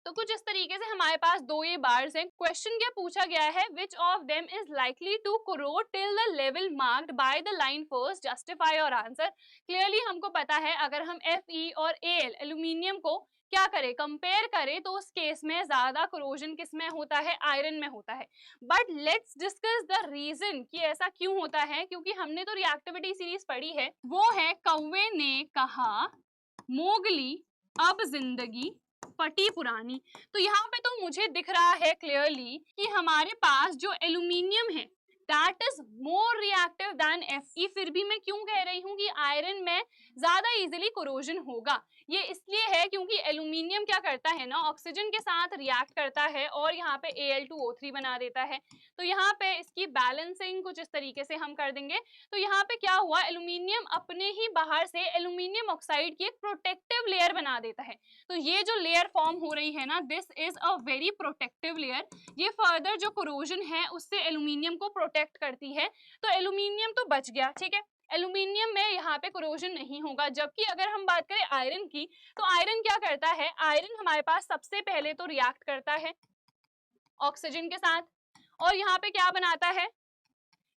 Speaker 1: तो कुछ इस तरीके से हमारे पास दो ये बार्स हैं। क्वेश्चन क्या पूछा गया है, which of them is likely to corrode till the level marked by the line first, justify और आंसर। क्लियरली हमको पता है अगर हम Fe और Al एल्यूमिनियम को क्या करें, कंपेयर करें, तो उस केस में ज्यादा कोरोजन किस में होता है, आयरन में होता है। But let's discuss the reason कि ऐसा क्यों होता है, क्योंकि हमने तो रिएक्टिविटी सीरीज पढ़ी है, वो है कौवे ने कहा मोगली अब जिंदगी फटी पुरानी। तो यहाँ पे तो मुझे दिख रहा है क्लियरली कि हमारे पास जो एल्यूमिनियम है that is more reactive than Fe। फिर भी मैं क्यों कह रही हूँ कि आयरन में ज्यादा इजीली कोरोजन होगा, ये इसलिए है क्योंकि एल्यूमिनियम क्या करता है ना, ऑक्सीजन के साथ रिएक्ट करता है और यहाँ पे Al2O3 बना देता है। तो यहाँ पे इसकी बैलेंसिंग कुछ इस तरीके से हम कर देंगे। तो यहाँ पे क्या हुआ, एल्यूमिनियम अपने ही बाहर से एल्यूमिनियम ऑक्साइड की एक प्रोटेक्टिव लेयर बना देता है। तो ये जो लेयर फॉर्म हो रही है ना, this is a very protective layer. ये फर्दर जो कोरोजन है उससे एल्यूमिनियम को प्रोटेक्ट करती है। तो एल्यूमिनियम तो बच गया, ठीक है, एल्यूमिनियम में यहाँ पे कोरोजन नहीं होगा। जबकि अगर हम बात करें आयरन की, तो आयरन क्या करता है, आयरन हमारे पास सबसे पहले तो रिएक्ट करता है ऑक्सीजन के साथ और यहाँ पे क्या बनाता है,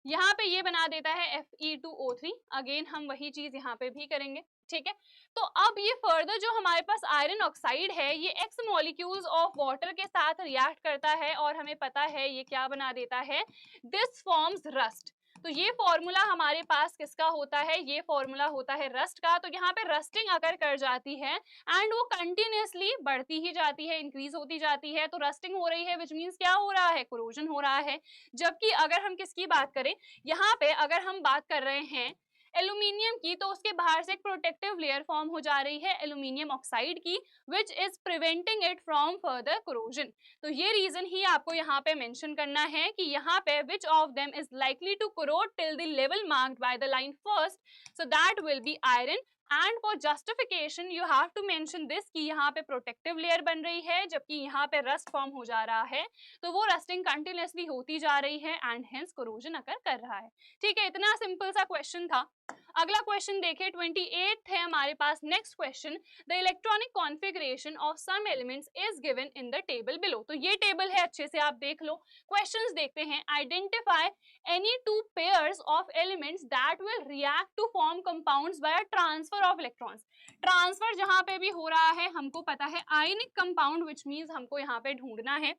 Speaker 1: यहाँ पे ये बना देता है Fe2O3। अगेन हम वही चीज यहाँ पे भी करेंगे, ठीक है। तो अब ये फर्दर जो हमारे पास आयरन ऑक्साइड है ये एक्स मॉलिक्यूल्स ऑफ वाटर के साथ रिएक्ट करता है और हमें पता है ये क्या बना देता है, दिस फॉर्म्स रस्ट। तो ये फॉर्मूला हमारे पास किसका होता है, ये फॉर्मूला होता है रस्ट का। तो यहाँ पे रस्टिंग अगर कर जाती है एंड वो कंटिन्यूअसली बढ़ती ही जाती है, इंक्रीज होती जाती है, तो रस्टिंग हो रही है विच मीन्स क्या हो रहा है, कोरोजन हो रहा है। जबकि अगर हम किसकी बात करें, यहाँ पे अगर हम बात कर रहे हैं एल्यूमिनियम की, तो उसके बाहर से एक प्रोटेक्टिव लेयर फॉर्म हो जा रही है एल्यूमिनियम ऑक्साइड की, which is preventing it from further corrosion. तो ये रीजन ही आपको यहाँ पे मेंशन करना है कि यहाँ पे which of them is likely to corrode till the level marked by the line first, so that will be iron. And for justification you have to mention this कि यहाँ पे प्रोटेक्टिव लेयर बन रही है जबकि यहाँ पे रस्ट फॉर्म हो जा रहा है, तो वो रस्टिंग कंटिन्यूअसली होती जा रही है एंड हेंस कोरोजन अकर कर रहा है। ठीक है, इतना सिंपल सा क्वेश्चन था। अगला क्वेश्चन देखिए 28 है हमारे पास। Next question, the electronic configuration of some elements is given in the table below. तो ये टेबल है, अच्छे से आप देख लो। क्वेश्चंस देखते हैं, identify any two pairs of elements that will react to form compounds by transfer of electrons. Transfer जहां पे भी हो रहा है हमको पता है आयनिक कंपाउंड, विच मींस हमको यहाँ पे ढूंढना है।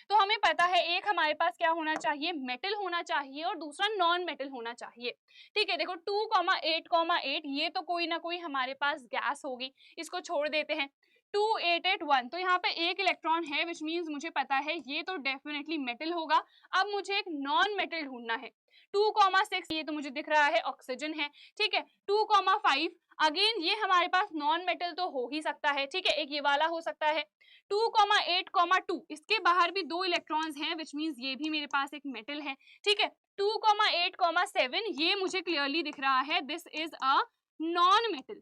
Speaker 1: तो हमें पता है एक हमारे पास क्या होना चाहिए, मेटल होना चाहिए और दूसरा नॉन मेटल होना चाहिए। ठीक है, देखो 2,8,8 ये तो कोई ना कोई हमारे पास गैस होगी, इसको छोड़ देते हैं। 2,8,8,1 तो यहाँ पे एक इलेक्ट्रॉन है, विच मींस मुझे पता है ये तो डेफिनेटली मेटल होगा। अब मुझे एक नॉन मेटल ढूंढना है। 2,6 ये तो मुझे दिख रहा है ऑक्सीजन है। ठीक है, 2,5 अगेन ये हमारे पास नॉन मेटल तो हो ही सकता है। ठीक है, एक ये वाला हो सकता है। 2,8,2 इसके बाहर भी दो इलेक्ट्रॉन्स हैं, विच मींस ये भी मेरे पास एक मेटल है। ठीक है, 2,8,7 ये मुझे क्लियरली दिख रहा है, this is a non metal.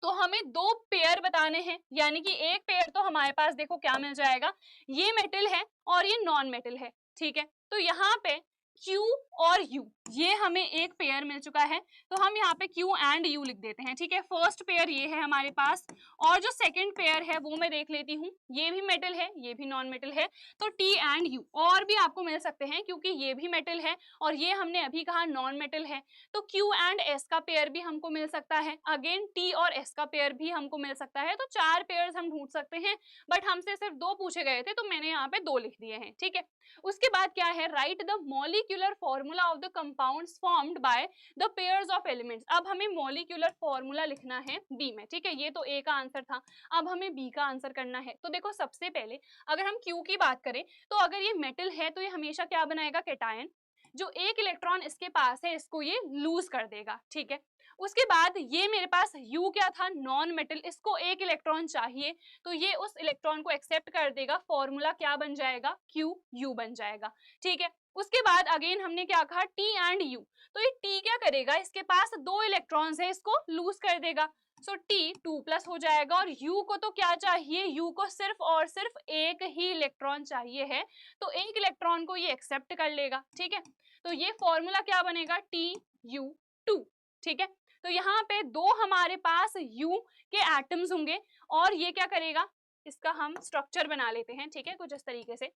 Speaker 1: तो हमें दो पेयर बताने हैं, यानी कि एक पेयर तो हमारे पास देखो क्या मिल जाएगा, ये मेटल है और ये नॉन मेटल है। ठीक है, तो यहाँ पे Q और U ये हमें एक पेयर मिल चुका है, तो हम यहाँ पे Q एंड U लिख देते हैं। ठीक है, फर्स्ट पेयर ये है हमारे पास और जो सेकंड पेयर है वो मैं देख लेती हूँ, ये भी मेटल है ये भी नॉन मेटल है, तो T एंड U और भी आपको मिल सकते हैं क्योंकि ये भी मेटल है और ये हमने अभी कहा नॉन मेटल है। तो Q एंड S का पेयर भी हमको मिल सकता है, अगेन T और S का पेयर भी हमको मिल सकता है। तो चार पेयर्स हम ढूंढ सकते हैं, बट हमसे सिर्फ दो पूछे गए थे तो मैंने यहाँ पे दो लिख दिए हैं। ठीक है, उसके बाद क्या है, right the molecular formula of the compounds formed by the pairs of elements. अब हमें मॉलिक्यूलर फॉर्मूला लिखना है बी में। ठीक है, ये तो ए का आंसर था, अब हमें बी का आंसर करना है। तो देखो सबसे पहले अगर हम क्यू की बात करें तो अगर ये मेटल है तो ये हमेशा क्या बनाएगा, कैटायन। जो एक इलेक्ट्रॉन इसके पास है इसको ये लूज कर देगा। ठीक है, उसके बाद ये मेरे पास U क्या था, नॉन मेटल, इसको एक इलेक्ट्रॉन चाहिए तो ये उस इलेक्ट्रॉन को एक्सेप्ट कर देगा, फॉर्मूला क्या बन जाएगा, QU बन जाएगा। ठीक है, उसके बाद अगेन हमने क्या कहा, T एंड U। तो ये T क्या करेगा, इसके पास दो इलेक्ट्रॉन्स है, इसको लूज कर देगा। सो T 2+ हो जाएगा और U को तो क्या चाहिए, U को सिर्फ और सिर्फ एक ही इलेक्ट्रॉन चाहिए है, तो एक इलेक्ट्रॉन को ये एक्सेप्ट कर लेगा। ठीक है, तो ये फॉर्मूला क्या बनेगा, TU2। ठीक है, तो यहाँ पे दो हमारे पास U के एटम्स होंगे और ये क्या करेगा, इसका हम स्ट्रक्चर बना लेते हैं, ठीक है, कुछ इस तरीके से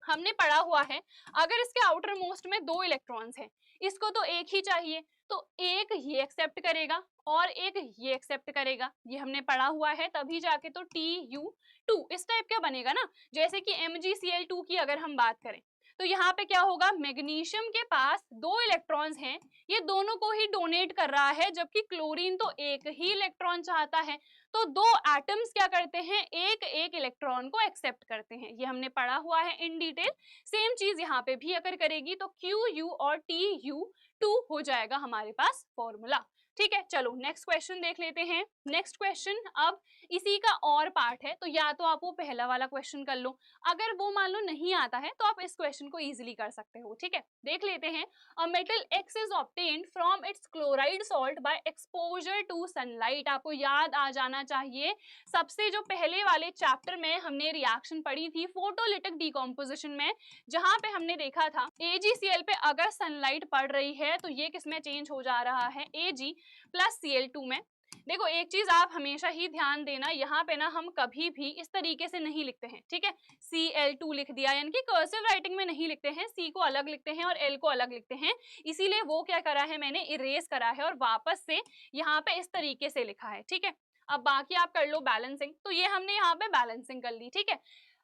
Speaker 1: हमने पढ़ा हुआ है। अगर इसके आउटर मोस्ट में 2 इलेक्ट्रॉन्स हैं, इसको तो एक ही चाहिए, तो एक ये एक्सेप्ट करेगा और एक ये एक्सेप्ट करेगा, ये हमने पढ़ा हुआ है, तभी जाके तो Tu2 इस टाइप का बनेगा ना। जैसे कि MgCl2 की अगर हम बात करें तो यहाँ पे क्या होगा, मैग्नीशियम के पास 2 इलेक्ट्रॉन्स हैं, ये दोनों को ही डोनेट कर रहा है, जबकि क्लोरीन तो एक ही इलेक्ट्रॉन चाहता है। तो 2 एटम्स क्या करते हैं, एक एक इलेक्ट्रॉन को एक्सेप्ट करते हैं, ये हमने पढ़ा हुआ है इन डिटेल। सेम चीज यहाँ पे भी अगर करेगी तो Cu और Tu2 हो जाएगा हमारे पास फॉर्मूला। ठीक है, चलो नेक्स्ट क्वेश्चन देख लेते हैं। नेक्स्ट क्वेश्चन अब इसी का और पार्ट है, तो या तो आप वो पहला वाला क्वेश्चन कर लो, अगर वो मान लो नहीं आता है तो आप इस क्वेश्चन को इजीली कर सकते हो। ठीक है, देख लेते हैं। A metal X is obtained from its chloride salt by exposure to sunlight. आपको याद आ जाना चाहिए, सबसे जो पहले वाले चैप्टर में हमने रिएक्शन पढ़ी थी फोटोलिटिक डिकम्पोजिशन में, जहां पे हमने देखा था AgCl पे अगर सनलाइट पड़ रही है तो ये किस में चेंज हो जा रहा है, Ag प्लस Cl2 में। देखो एक चीज आप हमेशा ही ध्यान देना, यहाँ पे ना हम कभी भी इस तरीके से नहीं लिखते हैं, ठीक है, Cl2 लिख दिया, यानी कि कर्सिव राइटिंग में नहीं लिखते हैं, C को अलग लिखते हैं और L को अलग लिखते हैं, इसीलिए वो क्या करा है मैंने, इरेज करा है और वापस से यहाँ पे इस तरीके से लिखा है। ठीक है, अब बाकी आप कर लो बैलेंसिंग, तो ये हमने यहाँ पे बैलेंसिंग कर ली। ठीक है,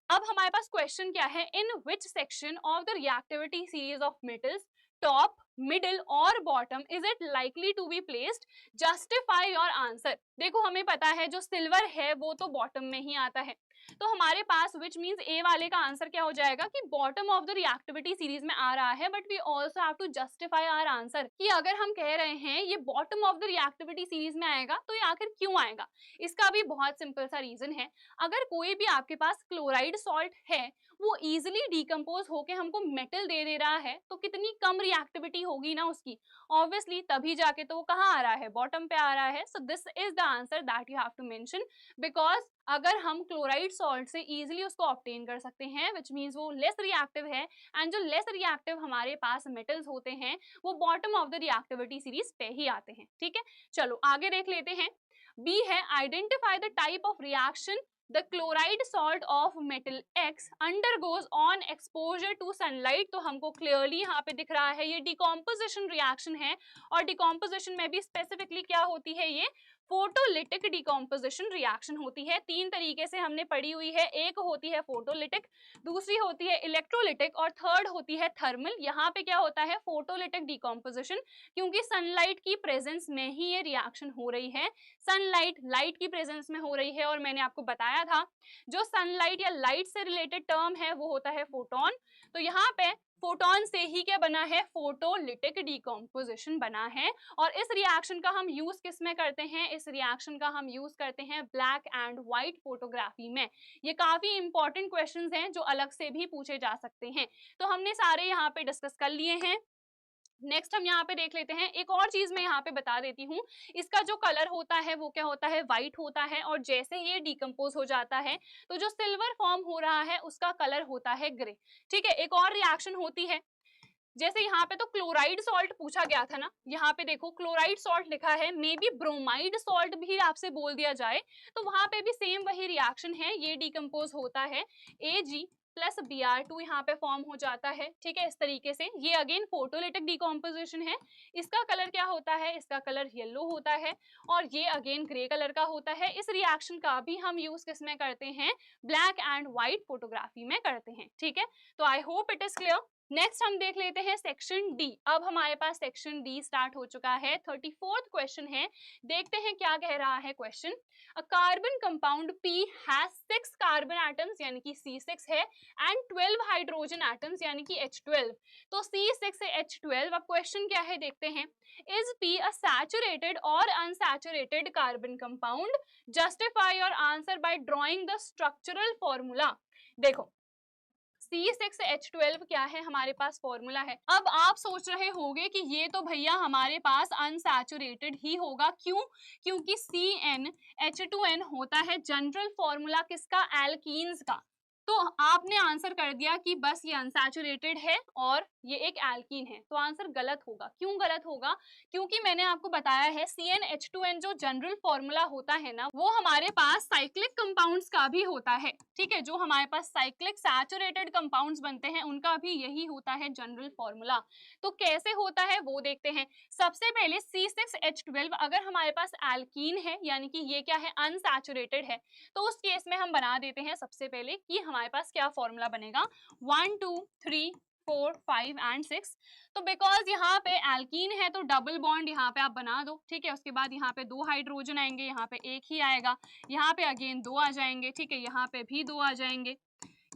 Speaker 1: अब हमारे पास क्वेश्चन क्या है, in which section of the reactivity series of metals top, middle और bottom is it likely to be placed, justify your answer. देखो हमें पता है जो सिल्वर है वो तो बॉटम में ही आता है, तो हमारे पास विच मींस ए वाले का आंसर क्या हो जाएगा कि bottom of the reactivity series में आ रहा है, but we also have to justify our answer कि अगर हम कह रहे हैं ये bottom of the reactivity series में आएगा तो ये आखिर क्यों आएगा। इसका भी बहुत सिंपल सा रीजन है, अगर कोई भी आपके पास क्लोराइड सॉल्ट है वो इजिली डिकम्पोज होके हमको मेटल दे रहा है, तो कितनी कम रिएक्टिविटी होगी ना उसकी, ऑब्वियसली तभी जाके तो वो कहाँ आ रहा है, बॉटम पे आ रहा है। So this is the answer that you have to mention, because अगर हम क्लोराइड सॉल्ट से इजिली उसको ऑब्टेन कर सकते हैं, विच मीन्स वो लेस रिएक्टिव है, एंड जो लेस रिएक्टिव हमारे पास मेटल्स होते हैं वो bottom of the reactivity series पे ही आते हैं। ठीक है, चलो आगे देख लेते हैं। बी है identify the type of reaction the chloride salt of metal X undergoes on exposure to sunlight. तो हमको क्लियरली यहाँ पे दिख रहा है ये डिकम्पोजिशन रिएक्शन है, और डिकम्पोजिशन में भी स्पेसिफिकली क्या होती है, ये फोटोलिटिक डिकम्पोजिशन रिएक्शन होती है। 3 तरीके से हमने पढ़ी हुई है, एक होती है फोटोलिटिक, दूसरी होती है इलेक्ट्रोलिटिक और थर्ड होती है थर्मल। यहाँ पे क्या होता है फोटोलिटिक डिकम्पोजिशन, क्योंकि सनलाइट की प्रेजेंस में ही ये रिएक्शन हो रही है, सनलाइट लाइट की प्रेजेंस में हो रही है, और मैंने आपको बताया था जो सनलाइट या लाइट से रिलेटेड टर्म है वो होता है फोटोन। तो यहाँ पे फोटोन से ही क्या बना है, फोटोलिटिक डिकम्पोजिशन बना है। और इस रिएक्शन का हम यूज किस में करते हैं, इस रिएक्शन का हम यूज करते हैं ब्लैक एंड व्हाइट फोटोग्राफी में। ये काफी इंपॉर्टेंट क्वेश्चंस हैं जो अलग से भी पूछे जा सकते हैं, तो हमने सारे यहाँ पे डिस्कस कर लिए हैं। नेक्स्ट हम यहाँ पे देख लेते हैं, एक और चीज मैं यहाँ पे बता देती हूँ, इसका जो कलर होता है वो क्या होता है, व्हाइट होता है, और जैसे ये डिकम्पोज हो जाता है तो जो सिल्वर फॉर्म हो रहा है उसका कलर होता है ग्रे। ठीक है, एक और रिएक्शन होती है, जैसे यहाँ पे तो क्लोराइड सॉल्ट पूछा गया था ना, यहाँ पे देखो क्लोराइड सॉल्ट लिखा है, मे बी ब्रोमाइड सॉल्ट भी आपसे बोल दिया जाए तो वहां पे भी सेम वही रिएक्शन है, ये डिकम्पोज होता है, Ag प्लस Br2 यहाँ पे फॉर्म हो जाता है। ठीक है, इस तरीके से ये अगेन फोटोलिटिक डिकम्पोजिशन है। इसका कलर क्या होता है, इसका कलर येलो होता है, और ये अगेन ग्रे कलर का होता है। इस रिएक्शन का भी हम यूज किस में करते हैं, ब्लैक एंड व्हाइट फोटोग्राफी में करते हैं। ठीक है, तो I hope it is clear. Next हम देख लेते हैं सेक्शन डी। अब हमारे पास सेक्शन डी स्टार्ट हो चुका है, 34th क्वेश्चन है, देखते हैं क्या कह रहा है question. A carbon compound P has 6 carbon atoms यानी कि C6 है, एंड 12 हाइड्रोजन एटम्स यानी कि H12। तो C6 से H12। अब क्वेश्चन क्या है देखते हैं, इज P अ सैचुरेटेड और unsaturated carbon compound, justify your answer by drawing the structural formula. देखो C6 से H12 क्या है, हमारे पास फॉर्मूला है। अब आप सोच रहे होंगे कि ये तो भैया हमारे पास अनसैचुरेटेड ही होगा, क्यों, क्योंकि CnH2n होता है जनरल फॉर्मूला किसका, एल्कीन्स का। तो आपने आंसर कर दिया कि बस ये अनसैचुरेटेड है और ये एक एल्कीन है, तो आंसर गलत होगा। क्यों गलत होगा? क्योंकि मैंने आपको बताया है CnH2n जो जनरल फॉर्मूला होता है ना, वो हमारे पास साइक्लिक कंपाउंड्स का भी होता है, ठीक है। जो हमारे पास साइक्लिक सैचुरेटेड कंपाउंड्स बनते हैं उनका भी यही होता है जनरल फॉर्मूला। तो कैसे होता है वो देखते हैं। सबसे पहले C6H12 अगर हमारे पास एल्कीन है, यानी कि ये क्या है, अनसैचुरेटेड है, तो उस केस में हम बना देते हैं सबसे पहले कि हमारे पास क्या फॉर्मूला बनेगा, 1 2 3 4 5 एंड 6। तो बिकॉज यहाँ पे एल्कीन है तो डबल बॉन्ड यहाँ पे आप बना दो, ठीक है। उसके बाद यहाँ पे 2 हाइड्रोजन आएंगे, यहाँ पे एक ही आएगा, यहाँ पे अगेन 2 आ जाएंगे, ठीक है। यहाँ पे भी 2 आ जाएंगे,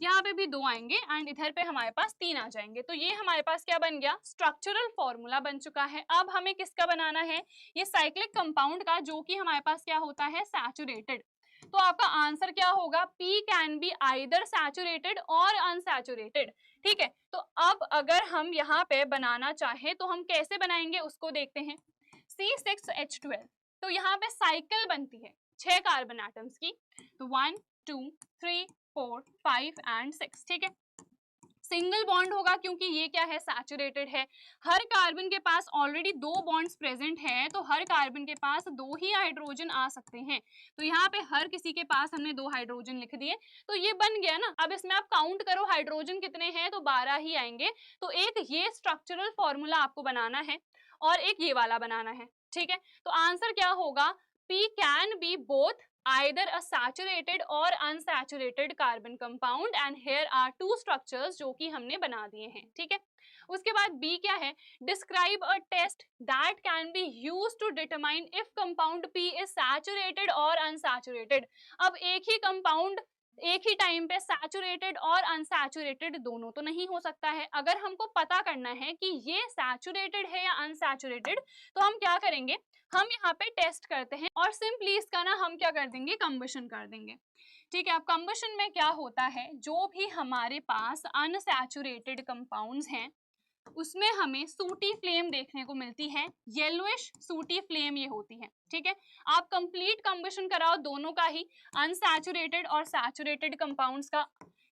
Speaker 1: यहाँ पे भी 2 आएंगे एंड इधर पे हमारे पास 3 आ जाएंगे। तो ये हमारे पास क्या बन गया, स्ट्रक्चरल फॉर्मूला बन चुका है। अब हमें किसका बनाना है, ये साइक्लिक कंपाउंड का, जो कि हमारे पास क्या होता है, सैचुरेटेड। तो आपका आंसर क्या होगा, P can be either saturated और अनसैचुरेटेड, ठीक है। तो अब अगर हम यहाँ पे बनाना चाहें तो हम कैसे बनाएंगे उसको देखते हैं। C6H12, तो यहाँ पे साइकिल बनती है 6 कार्बन एटम्स की, तो 1 2 3 4 5 एंड 6, ठीक है। सिंगल बॉन्ड होगा क्योंकि ये क्या है, सैचुरेटेड है। हर कार्बन के पास ऑलरेडी 2 बॉन्ड्स प्रेजेंट है, तो हर कार्बन के पास 2 ही हाइड्रोजन आ सकते हैं। तो यहाँ पे हर किसी के पास हमने 2 हाइड्रोजन लिख दिए, तो ये बन गया ना। अब इसमें आप काउंट करो हाइड्रोजन कितने हैं, तो 12 ही आएंगे। तो एक ये स्ट्रक्चरल फॉर्मूला आपको बनाना है और एक ये वाला बनाना है, ठीक है। तो आंसर क्या होगा, P can be both either a saturated or unsaturated carbon compound and here are 2 structures जो कि हमने बना दिए हैं, ठीक है। उसके बाद B क्या है, describe a test that can be used to determine if compound P is saturated or unsaturated। अब एक ही कंपाउंड एक ही टाइम पे सैचुरेटेड और अनसैचुरेटेड दोनों तो नहीं हो सकता है। अगर हमको पता करना है कि ये सैचुरेटेड है या अनसैचुरेटेड, तो हम क्या करेंगे, हम यहाँ पे टेस्ट करते हैं और सिंपली इसका ना हम क्या कर देंगे, कंबशन कर देंगे, ठीक है। अब कंबशन में क्या होता है, जो भी हमारे पास अनसैचुरेटेड कंपाउंड्स हैं उसमें हमें सूटी फ्लेम देखने को मिलती है, येलोइश सूटी फ्लेम ये होती है, ठीक है। आप कंप्लीट कंबशन कराओ दोनों का ही, अनसैचुरेटेड और सैचुरेटेड कंपाउंड्स का,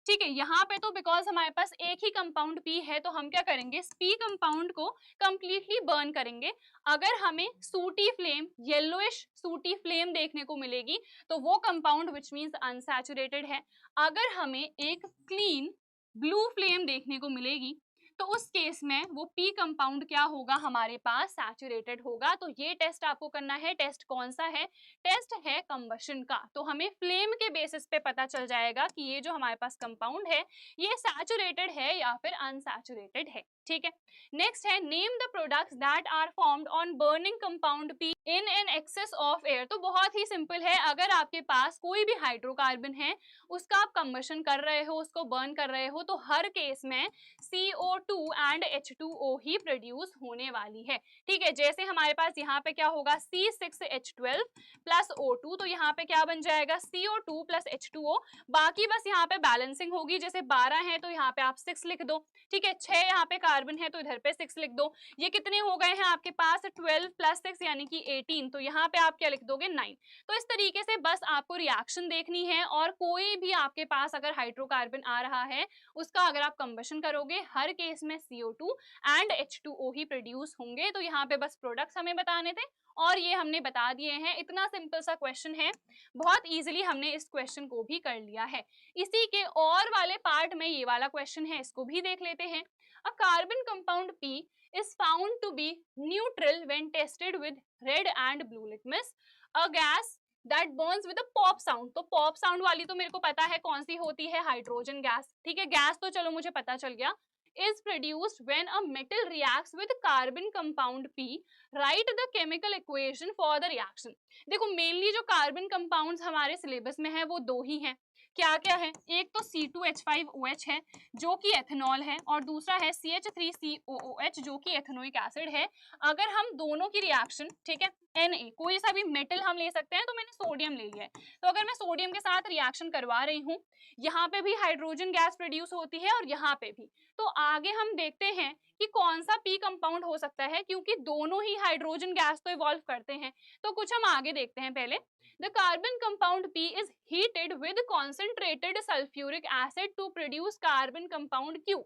Speaker 1: ठीक है। यहाँ पे तो बिकॉज हमारे पास एक ही कंपाउंड P है, तो हम क्या करेंगे, P कंपाउंड को कंप्लीटली बर्न करेंगे। अगर हमें सूटी फ्लेम, येलोइश सूटी फ्लेम देखने को मिलेगी तो वो कंपाउंड विच मीन्स अनसैचुरेटेड है। अगर हमें एक क्लीन ब्लू फ्लेम देखने को मिलेगी तो उस केस में वो P कंपाउंड क्या होगा, हमारे पास सैचुरेटेड होगा। तो ये टेस्ट आपको करना है। टेस्ट कौन सा है, टेस्ट है कंबशन का। तो हमें फ्लेम के बेसिस पे पता चल जाएगा कि ये जो हमारे पास कंपाउंड है ये सैचुरेटेड है या फिर अनसैचुरेटेड है, ठीक है। नेक्स्ट है, name the products that are formed on burning compound P in an excess of air. तो बहुत ही सिंपल है, अगर आपके पास कोई भी हाइड्रोकार्बन है उसका आप कंबशन कर रहे हो, उसको बर्न कर रहे हो, तो हर केस में CO2 and H2O he produce होने वाली है, ठीक है। जैसे हमारे पास यहाँ पे क्या होगा, C6H12 प्लस O2, तो यहाँ पे क्या बन जाएगा, CO2 प्लस H2O। बाकी बस यहाँ पे बैलेंसिंग होगी, जैसे 12 है तो यहाँ पे आप 6 लिख दो, ठीक है। 6 यहाँ पे कार्बन है तो इधर पे 6 लिख दो। ये कितने हो गए हैं आपके पास, 12 प्लस 6 यानी कि 18, तो यहाँ पे आप क्या लिख दोगे, 9। तो इस तरीके से बस आपको रिएक्शन देखनी है और कोई भी आपके पास अगर हाइड्रोकार्बन आ रहा है उसका अगर आप कंबशन करोगे हर केस में CO2 and H2O he produce होंगे। तो यहाँ पे बस प्रोडक्ट्स हमें बताने थे और ये हमने बता दिए हैं। इतना सिंपल सा क्वेश्चन है, बहुत इजीली हमने इस क्वेश्चन को भी कर लिया है। इसी के और वाले पार्ट में ये वाला क्वेश्चन है, इसको भी देख लेते हैं। A carbon compound P is found to be neutral when tested with red and blue litmus, a gas that burns with a pop sound। तो pop sound वाली तो मेरे को पता है कौन सी होती है, हाइड्रोजन गैस, ठीक है। गैस तो चलो मुझे पता चल गया। is produced when a metal reacts with carbon compound P, write the chemical equation for the reaction। देखो मेनली जो कार्बन कंपाउंड्स हमारे सिलेबस में है वो 2 ही हैं। क्या क्या है, एक तो C2H5OH है जो कि एथेनॉल है और दूसरा है CH3COOH जो कि एथेनोइक एसिड है। अगर हम दोनों की रिएक्शन, ठीक है, Na कोई सा भी मेटल हम ले सकते हैं, तो मैंने सोडियम ले लिया है, तो अगर मैं सोडियम के साथ रिएक्शन करवा रही हूँ, यहाँ पे भी हाइड्रोजन गैस प्रोड्यूस होती है और यहाँ पे भी, तो आगे हम देखते हैं कि कौन सा P कंपाउंड हो सकता है, क्योंकि दोनों ही हाइड्रोजन गैस तो इवॉल्व करते हैं। तो कुछ हम आगे देखते हैं। पहले The carbon compound P is heated with concentrated sulfuric acid to produce carbon compound Q.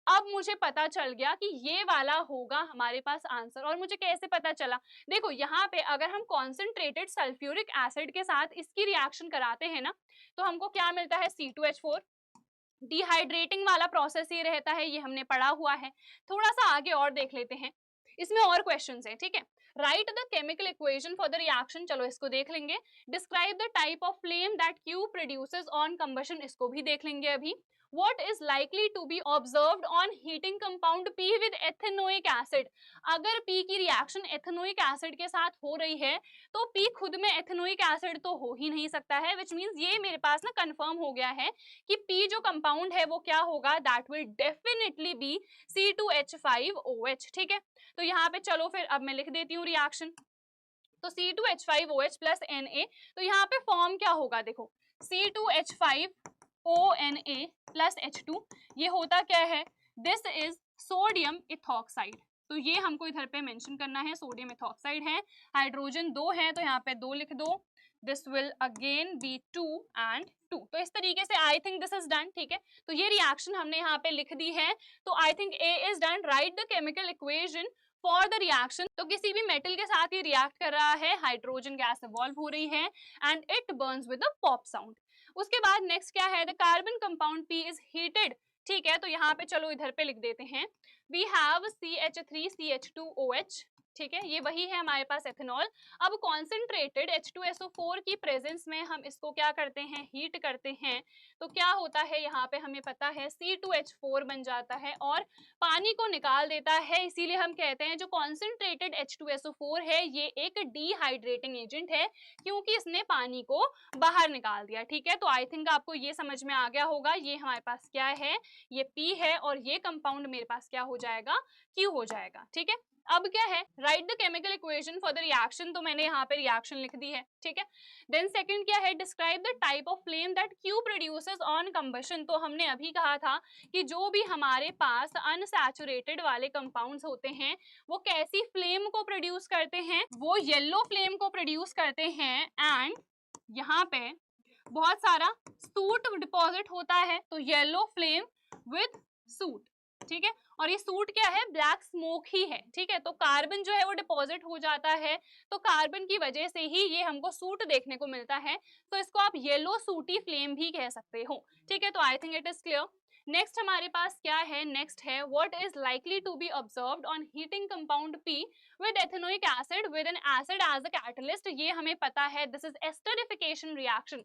Speaker 1: अब मुझे पता चल गया कि ये वाला होगा हमारे पास आंसर। और मुझे कैसे पता चला? देखो यहाँ पे अगर हम कॉन्सेंट्रेटेड सल्फ्यूरिक एसिड के साथ इसकी रिएक्शन कराते हैं ना, तो हमको क्या मिलता है? C2H4। डिहाइड्रेटिंग वाला प्रोसेस ये रहता है, ये हमने पढ़ा हुआ है। थोड़ा सा आगे और देख लेते हैं, इसमें और क्वेश्चंस हैं, ठीक है। Right the chemical equation for the reaction, चलो इसको देख लेंगे। Describe the type of flame that Q produces on combustion, इसको भी देख लेंगे अभी। What is likely to be observed on heating compound P with ethanoic acid? अगर P की रिएक्शन एथेनोइक एसिड के साथ हो रही है तो P खुद में एथेनोइक एसिड तो हो ही नहीं सकता है, विच मीन्स ये मेरे पास ना कंफर्म हो गया है कि P जो कंपाउंड है वो क्या होगा? That will definitely be C2H5OH, ठीक है। तो यहाँ पे चलो फिर अब मैं लिख देती हूँ रिएक्शन। तो C2H5OH प्लस Na, तो यहाँ पे फॉर्म क्या होगा? देखो C2H5ONa प्लस H2, ये होता क्या है? This is sodium ethoxide. तो ये हमको इधर पे मेंशन करना है, सोडियम इथॉक्साइड है। हाइड्रोजन 2 है तो यहाँ पे 2 लिख दो। This will again be 2 and 2। तो इस तरीके से I think this is done, ठीक है। तो ये रिएक्शन हमने यहाँ पे लिख दी है। तो I think A is done. Right the chemical equation for the reaction. तो किसी भी मेटल के साथ ये रिएक्ट कर रहा है, हाइड्रोजन गैस इवॉल्व हो रही है and it Burns with a pop sound. उसके बाद नेक्स्ट क्या है? The carbon compound P is heated, ठीक है। तो यहाँ पे चलो इधर पे लिख देते हैं, वी हैव CH3CH2OH, ठीक है। ये वही है हमारे पास एथेनॉल। अब कॉन्सेंट्रेटेड H2SO4 की प्रेजेंस में हम इसको क्या करते हैं? हीट करते हैं। तो क्या होता है यहाँ पे हमें पता है, C2H4 बन जाता है और पानी को निकाल देता है। इसीलिए हम कहते हैं जो कॉन्सेंट्रेटेड H2SO4 है ये एक डिहाइड्रेटिंग एजेंट है, क्योंकि इसने पानी को बाहर निकाल दिया, ठीक है। तो आई थिंक आपको ये समझ में आ गया होगा, ये हमारे पास क्या है? ये P है और ये कंपाउंड मेरे पास क्या हो जाएगा? Q हो जाएगा, ठीक है। अब क्या है? Right the chemical equation for the reaction, तो मैंने यहाँ पे रिएक्शन लिख दी है, ठीक है। देन सेकंड क्या है? Describe the type of flame that Q produces on combustion. तो हमने अभी कहा था कि जो भी हमारे पास अनसैचुरेटेड वाले कंपाउंड्स होते हैं वो कैसी फ्लेम को प्रोड्यूस करते हैं? वो येलो फ्लेम को प्रोड्यूस करते हैं। एंड यहाँ पे बहुत सारा सूट डिपॉजिट होता है, तो येलो फ्लेम विद सूट, ठीक है। और ये सूट क्या है? ब्लैक स्मोक ही है, ठीक है। तो कार्बन जो है वो डिपॉजिट हो जाता है, तो कार्बन की वजह से ही ये हमको सूट देखने को मिलता है। तो इसको आप येलो सूटी फ्लेम भी कह सकते हो, ठीक है। तो I think it is clear. Next हमारे पास क्या है? नेक्स्ट है what is likely to be observed on heating compound P with ethanoic acid with an acid as a catalyst. ये हमें पता है, दिस इज एस्टरिफिकेशन रिएक्शन।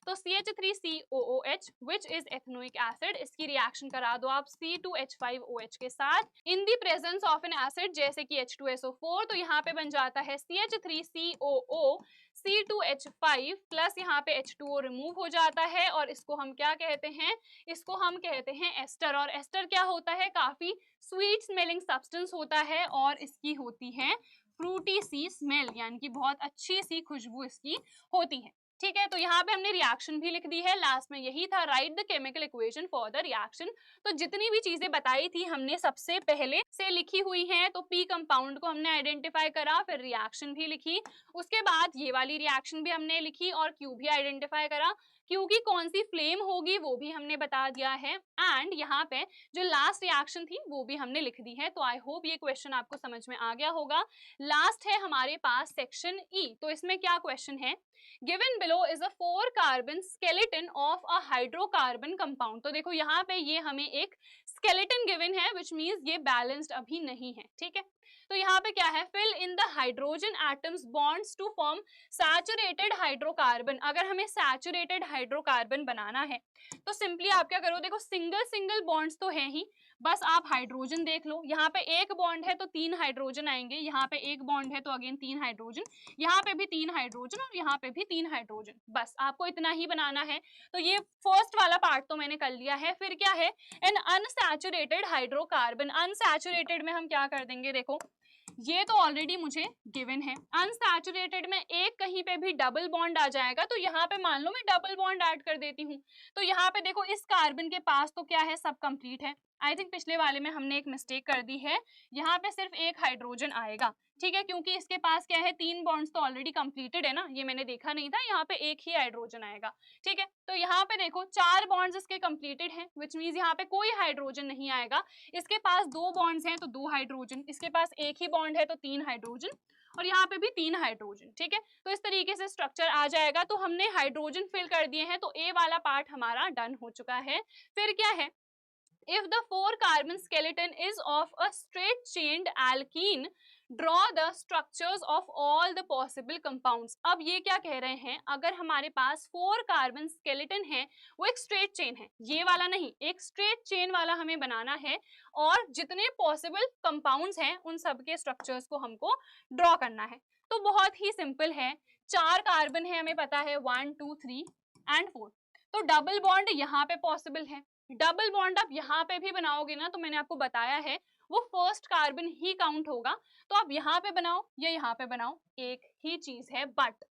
Speaker 1: तो CH3COOH which is ethanoic acid, इसकी रिएक्शन करा दो आप C2H5OH के साथ in the presence of an acid जैसे कि H2SO4। तो यहाँ पे बन जाता है CH3COO C2H5 प्लस यहाँ पे H2O रिमूव हो जाता है और इसको हम क्या कहते हैं? इसको हम कहते हैं एस्टर। और एस्टर क्या होता है? काफी स्वीट स्मेलिंग सब्सटेंस होता है और इसकी होती है फ्रूटी सी स्मेल, यानी कि बहुत अच्छी सी खुशबू इसकी होती है, ठीक है। तो यहाँ पे हमने रिएक्शन भी लिख दी है, लास्ट में यही था, right the chemical equation for the reaction. तो जितनी भी चीजें बताई थी हमने सबसे पहले से लिखी हुई हैं। तो P कंपाउंड को हमने आइडेंटिफाई करा, फिर रिएक्शन भी लिखी, उसके बाद ये वाली रिएक्शन भी हमने लिखी और Q भी आइडेंटिफाई करा, क्योंकि कौन सी फ्लेम होगी वो भी हमने बता दिया है। एंड यहाँ पे जो लास्ट रिएक्शन थी वो भी हमने लिख दी है। तो आई होप ये क्वेश्चन आपको समझ में आ गया होगा। लास्ट है हमारे पास सेक्शन E। तो इसमें क्या क्वेश्चन है? Given below is a 4 carbon skeleton of a hydrocarbon compound. तो देखो यहाँ पे ये हमें एक स्केलेटन गिवन है, विच मीन्स ये बैलेंस्ड अभी नहीं है, ठीक है। तो यहाँ पे क्या है? Fill in the hydrogen atoms bonds to form saturated hydrocarbon. अगर हमें सैचुरेटेड हाइड्रोकार्बन बनाना है तो सिंपली आप क्या करो? देखो सिंगल सिंगल बॉन्ड्स तो है ही, बस आप हाइड्रोजन देख लो। यहाँ पे एक बॉन्ड है तो 3 हाइड्रोजन आएंगे, यहाँ पे एक बॉन्ड है तो अगेन 3 हाइड्रोजन, यहाँ पे भी 3 हाइड्रोजन और यहाँ पे भी 3 हाइड्रोजन। बस आपको इतना ही बनाना है। तो ये फर्स्ट वाला पार्ट तो मैंने कर लिया है। फिर क्या है? N unsaturated hydrocarbon. अनसैचुरेटेड में हम क्या कर देंगे? देखो ये तो ऑलरेडी मुझे गिवन है। अनसैचुरेटेड में एक कहीं पे भी डबल बॉन्ड आ जाएगा, तो यहाँ पे मान लो मैं डबल बॉन्ड ऐड कर देती हूँ। तो यहाँ पे देखो इस कार्बन के पास तो क्या है? सब कंप्लीट है, आई थिंक पिछले वाले में हमने एक मिस्टेक कर दी है, यहाँ पे सिर्फ एक हाइड्रोजन आएगा, ठीक है, क्योंकि इसके पास क्या है, 3 बॉन्ड्स तो ऑलरेडी कंप्लीटेड है ना, ये मैंने देखा नहीं था, यहाँ पे एक ही हाइड्रोजन आएगा, ठीक है। तो यहाँ पे देखो 4 बॉन्ड्स इसके कंप्लीटेड हैं, विच मींस यहाँ पे कोई हाइड्रोजन नहीं आएगा। इसके पास 2 बॉन्ड्स हैं तो 2 हाइड्रोजन, इसके पास एक ही बॉन्ड है तो 3 हाइड्रोजन, और यहाँ पे भी 3 हाइड्रोजन, ठीक है। तो इस तरीके से स्ट्रक्चर आ जाएगा। तो हमने हाइड्रोजन फिल कर दिए हैं, तो ए वाला पार्ट हमारा डन हो चुका है। फिर क्या है, if the 4 carbon skeleton is of a straight chained alkene, draw the structures of all the possible compounds। अब ये क्या कह रहे हैं, अगर हमारे पास 4 कार्बन स्केलेटन है, वो एक स्ट्रेट चेन है, ये वाला नहीं, एक स्ट्रेट चेन वाला हमें बनाना है, और जितने पॉसिबल कंपाउंड्स हैं उन सब के स्ट्रक्चर्स को हमको ड्रॉ करना है। तो बहुत ही सिंपल है, 4 कार्बन है, हमें पता है 1 2 3 एंड 4, तो डबल बॉन्ड यहाँ पे पॉसिबल है। डबल बॉन्ड आप यहाँ पे भी बनाओगे ना, तो मैंने आपको बताया है वो फर्स्ट कार्बन ही काउंट होगा, तो आप यहाँ पे बनाओ या यहाँ पे बनाओ, एक ही चीज है। बट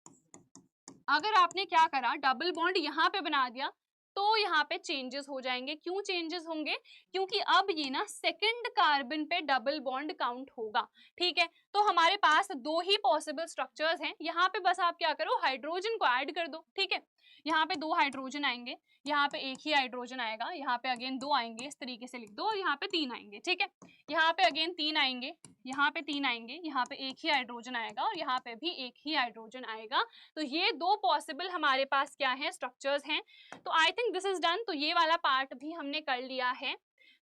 Speaker 1: अगर आपने क्या करा, डबल बॉन्ड यहाँ पे बना दिया, तो यहाँ पे चेंजेस हो जाएंगे। क्यों चेंजेस होंगे, क्योंकि अब ये ना सेकंड कार्बन पे डबल बॉन्ड काउंट होगा, ठीक है। तो हमारे पास 2 ही पॉसिबल स्ट्रक्चर्स हैं, यहाँ पे बस आप क्या करो, हाइड्रोजन को ऐड कर दो, ठीक है। यहाँ पे 2 हाइड्रोजन आएंगे, यहाँ पे एक ही हाइड्रोजन आएगा, यहाँ पे अगेन 2 आएंगे, इस तरीके से लिख दो, और यहाँ पे 3 आएंगे, ठीक है। यहाँ पे अगेन 3 आएंगे, यहाँ पे 3 आएंगे, यहाँ पे एक ही हाइड्रोजन आएगा, और यहाँ पे भी एक ही हाइड्रोजन आएगा। तो ये 2 पॉसिबल हमारे पास क्या है, स्ट्रक्चर्स हैं। तो I think this is done. तो ये वाला पार्ट भी हमने कर लिया है।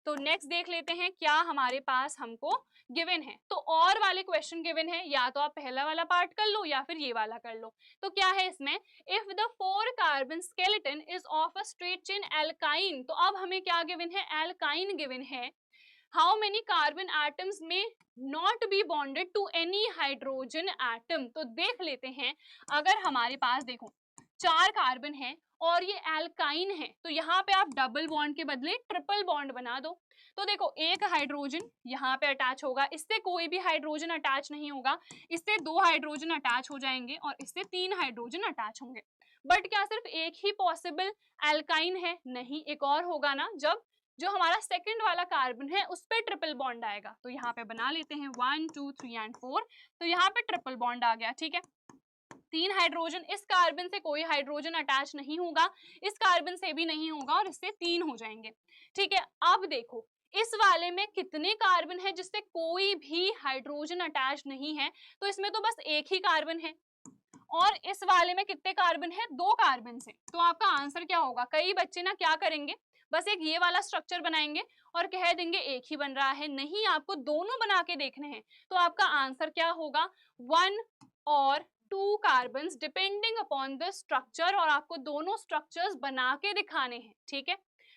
Speaker 1: तो नेक्स्ट देख लेते हैं क्या हमारे पास हमको गिवन है। तो और वाले क्वेश्चन गिवन है, या तो आप पहला वाला पार्ट कर लो या फिर ये वाला कर लो। तो क्या है इसमें, if the 4 carbon skeleton is of a straight chain alkyne, तो अब हमें क्या गिवन है, एल्काइन गिवन है। How many carbon atoms may not be bonded to any hydrogen atom. तो देख लेते हैं, अगर हमारे पास देखो 4 कार्बन है और ये एल्काइन है, तो यहाँ पे आप डबल बॉन्ड के बदले ट्रिपल बॉन्ड बना दो। तो देखो एक हाइड्रोजन यहाँ पे अटैच होगा, इससे कोई भी हाइड्रोजन अटैच नहीं होगा, इससे 2 हाइड्रोजन अटैच हो जाएंगे और इससे 3 हाइड्रोजन अटैच होंगे। बट क्या सिर्फ एक ही पॉसिबल एल्काइन है, नहीं, एक और होगा ना, जब जो हमारा सेकंड वाला कार्बन है उस पे ट्रिपल बॉन्ड आएगा। तो यहाँ पे बना लेते हैं 1 2 3 एंड 4, तो यहाँ पे ट्रिपल बॉन्ड आ गया, ठीक है। 3 हाइड्रोजन, इस कार्बन से कोई हाइड्रोजन अटैच नहीं होगा, इस कार्बन से भी नहीं होगा, और इससे 3 हो जाएंगे, ठीक है। अब देखो इस वाले में कितने कार्बन है जिससे कोई भी हाइड्रोजन अटैच नहीं है, तो इसमें तो बस एक ही कार्बन है, और इस वाले में कितने कार्बन है, 2 कार्बन से। तो आपका आंसर क्या होगा, कई बच्चे ना क्या करेंगे, बस एक ये वाला स्ट्रक्चर बनाएंगे और कह देंगे एक ही बन रहा है। नहीं, आपको दोनों बना के देखने हैं। तो आपका आंसर क्या होगा, 1 और 2 carbons depending upon the structure, और आपको दोनों स्ट्रक्चर्स बना के दिखाने हैं, ठीक है।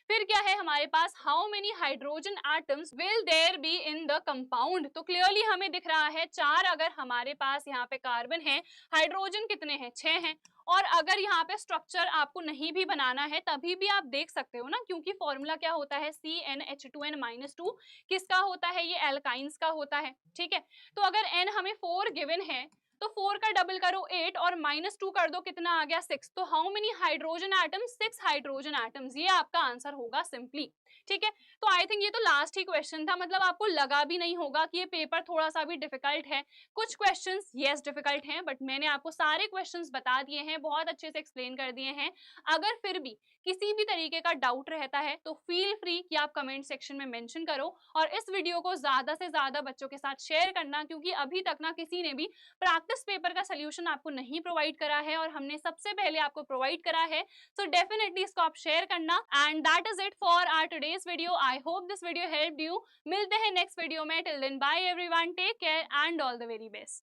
Speaker 1: फिर क्या है हमारे पास, how many hydrogen atoms will there be in the compound. तो क्लियरली हमें दिख रहा है 4 अगर हमारे पास यहाँ पे कार्बन है, हाइड्रोजन कितने हैं, 6 हैं। और अगर यहाँ पे स्ट्रक्चर आपको नहीं भी बनाना है तभी भी आप देख सकते हो ना, क्योंकि फॉर्मूला क्या होता है, CnH2n-2, किसका होता है, ये एल्काइंस का होता है, ठीक है। तो अगर n हमें 4 गिवन है, तो 4 का डबल करो 8 और -2 कर दो, कितना आ गया 6। तो how many hydrogen atoms, 6 hydrogen atoms, ये आपका आंसर होगा सिंपली, ठीक है। तो आई थिंक ये तो लास्ट ही क्वेश्चन था, मतलब आपको लगा भी नहीं होगा कि ये पेपर थोड़ा सा भी डिफिकल्ट है। कुछ क्वेश्चंस यस डिफिकल्ट हैं, बट मैंने आपको सारे क्वेश्चंस बता दिए हैं, बहुत अच्छे से एक्सप्लेन कर दिए हैं। अगर फिर भी किसी भी तरीके का डाउट रहता है तो फील फ्री कि आप कमेंट सेक्शन में मेंशन करो, और इस वीडियो को ज्यादा से ज्यादा बच्चों के साथ शेयर करना, क्योंकि अभी तक ना किसी ने भी प्रैक्टिस पेपर का सोल्यूशन आपको नहीं प्रोवाइड करा है, और हमने सबसे पहले आपको प्रोवाइड करा है। सो डेफिनेटली इसको आप शेयर करना। And that is it for our today's video. I hope this video helped you. मिलते हैं नेक्स्ट वीडियो में। Till then bye everyone, take care and all the very best.